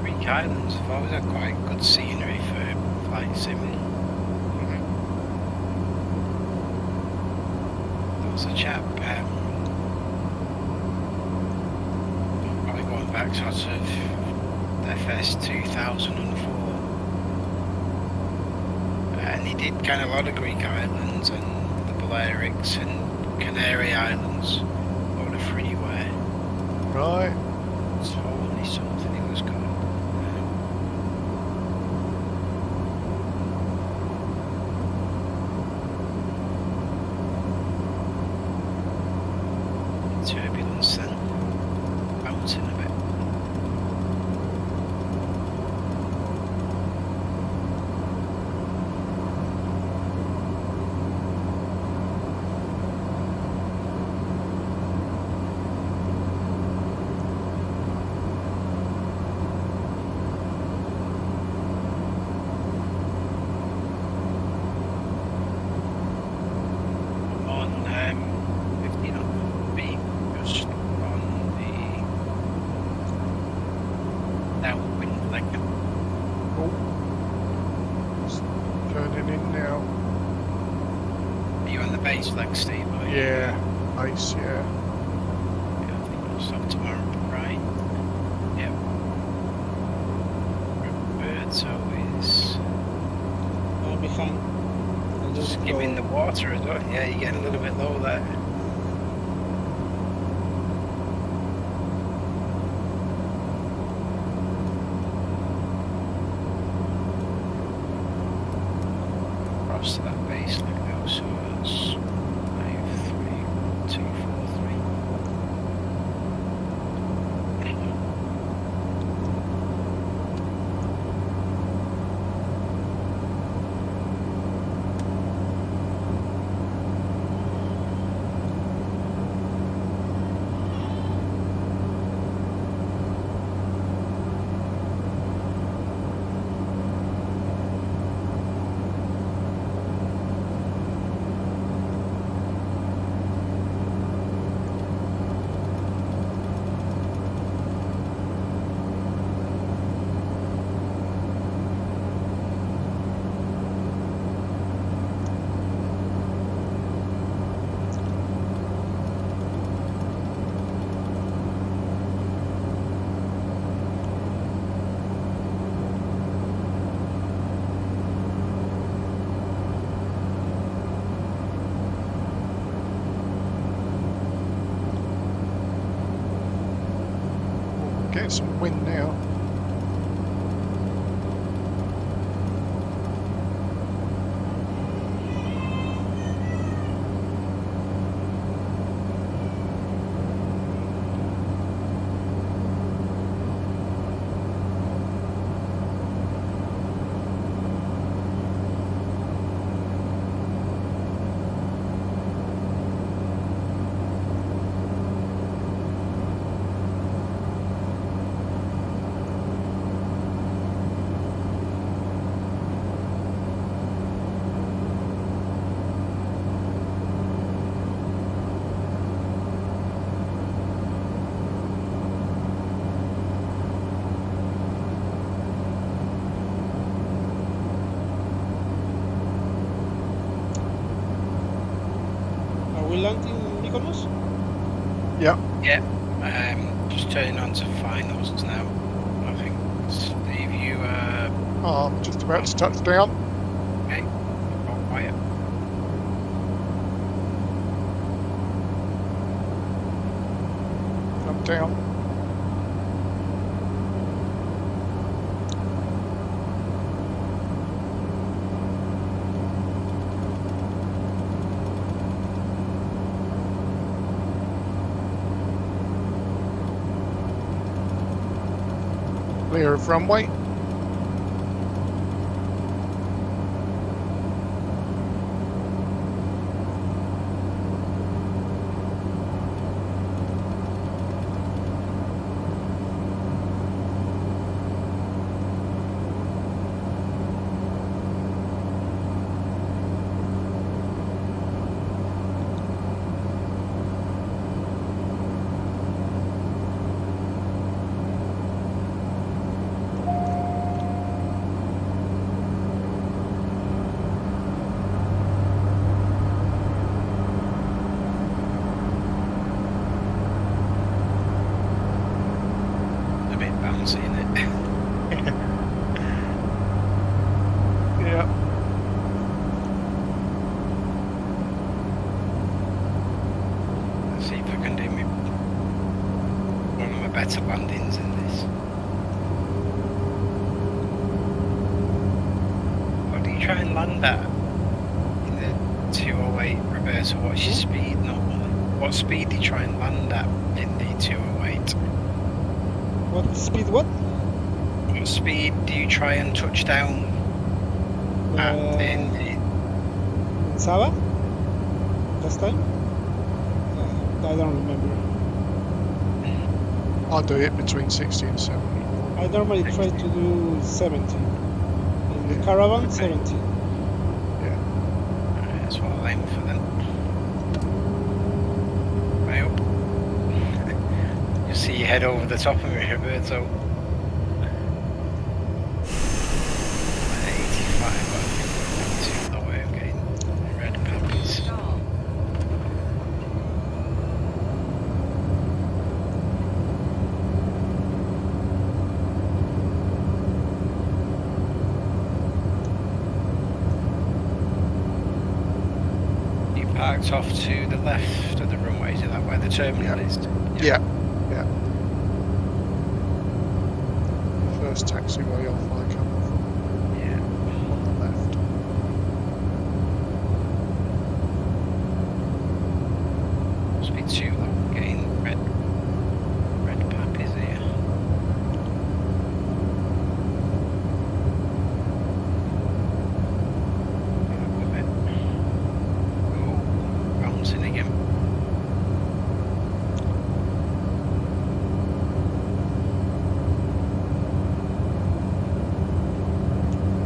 Greek Islands have always had quite good scenery for flight simming. There was a chap, probably going back sort of FS 2004, and he did kind of a lot of Greek islands and the Balearics and Canary Islands on the freeway. Right. It's only something it was called. Turbulence then, bouncing a bit. On 15 feet, just on the downwind leg. Oh. It's turning in now. Are you on the base leg, Steve? Or Yeah. Nice, yeah. Yeah, I think we'll stop tomorrow, right? Yep. Roberto is I'm behind. I just skimming the water as well. Yeah, you're getting a little bit low there. Cross to that base leg now, so it's 53243. get some wind now. Are we landing Mykonos? Yeah. Yeah. Just turning on to finals now. I think. Steve, you I'm just about to touch down. okay? Oh, quiet. I'm down. Clear of runway. A bit bouncy, isn't it? Yeah. Let's see if I can do one of my better landings in this. What do you try and land at in the 208, Roberto? What's your speed normally? What speed do you try and land at in the 208? What speed? What? What speed do you try and touch down at in the... In Saba? Last time? I don't remember. I'll do it between 60 and 70. I normally try to do 70. In the caravan, 70. Yeah. Alright, that's what I'll aim for then. Way up. You see you head over the top of me, Roberto. 85, but I think we're too low. I'm getting red puppies. You parked off to the left of the runway, is that where the terminal is? Yeah. Yeah. First taxiway off I come off Yeah. on the left. Must be too low. Getting red puppies here. Oh, bouncing again.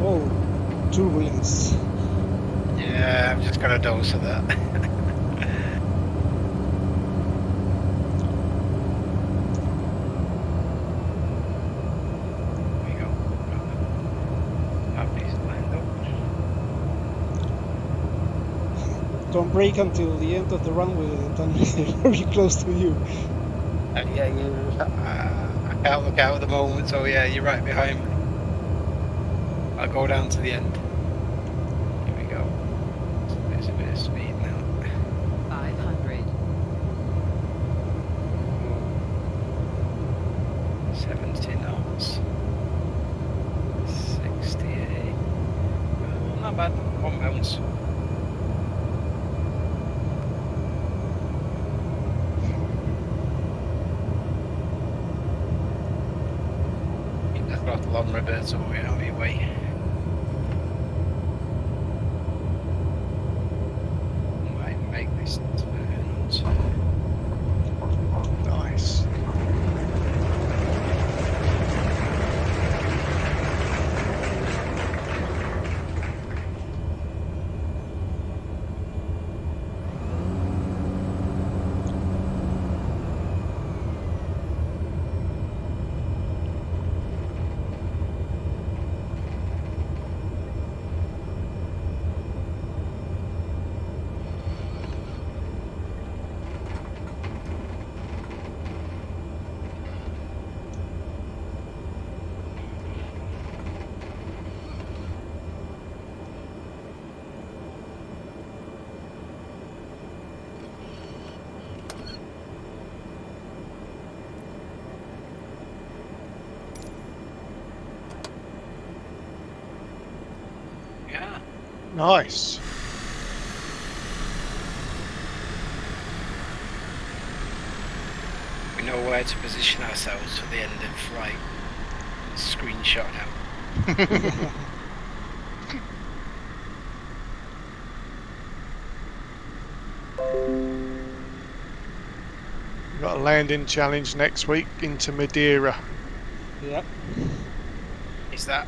Oh, turbulence. Yeah, I've just got a dose of that. There we go. Puppies lined up. Don't brake until the end of the runway and I'm very close to you. Yeah, I can't look out at the moment, so yeah, you're right behind me. I'll go down to the end. Here we go. There's a bit of speed now. 500. 70. seconds. Keep the throttle on, Roberto, out of your way. Might make this turn. Nice. Yeah. Nice. We know where to position ourselves for the end of flight. Screenshot now. We've got a landing challenge next week into Madeira. Yeah. Is that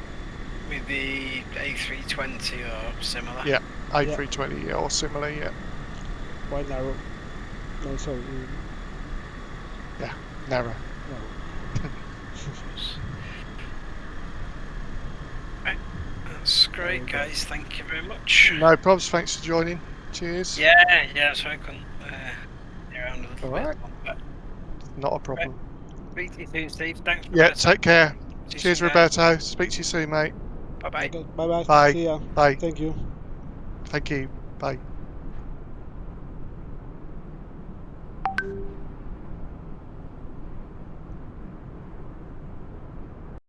with the A320 or similar? Yeah, A320 or similar, yeah. Quite narrow. No, sorry. Narrow. No. Right. That's great, guys. Thank you very much. No problems, thanks for joining. Cheers. Yeah, so I couldn't be around a little All right. bit longer. Not a problem. Speak to you soon, Steve. Thanks, Yeah, Roberto. take care. See you Cheers, soon, guys. Roberto. Speak to you soon, mate. Bye-bye. Okay. Bye bye. Bye. See ya. Bye. Thank you. Thank you. Bye.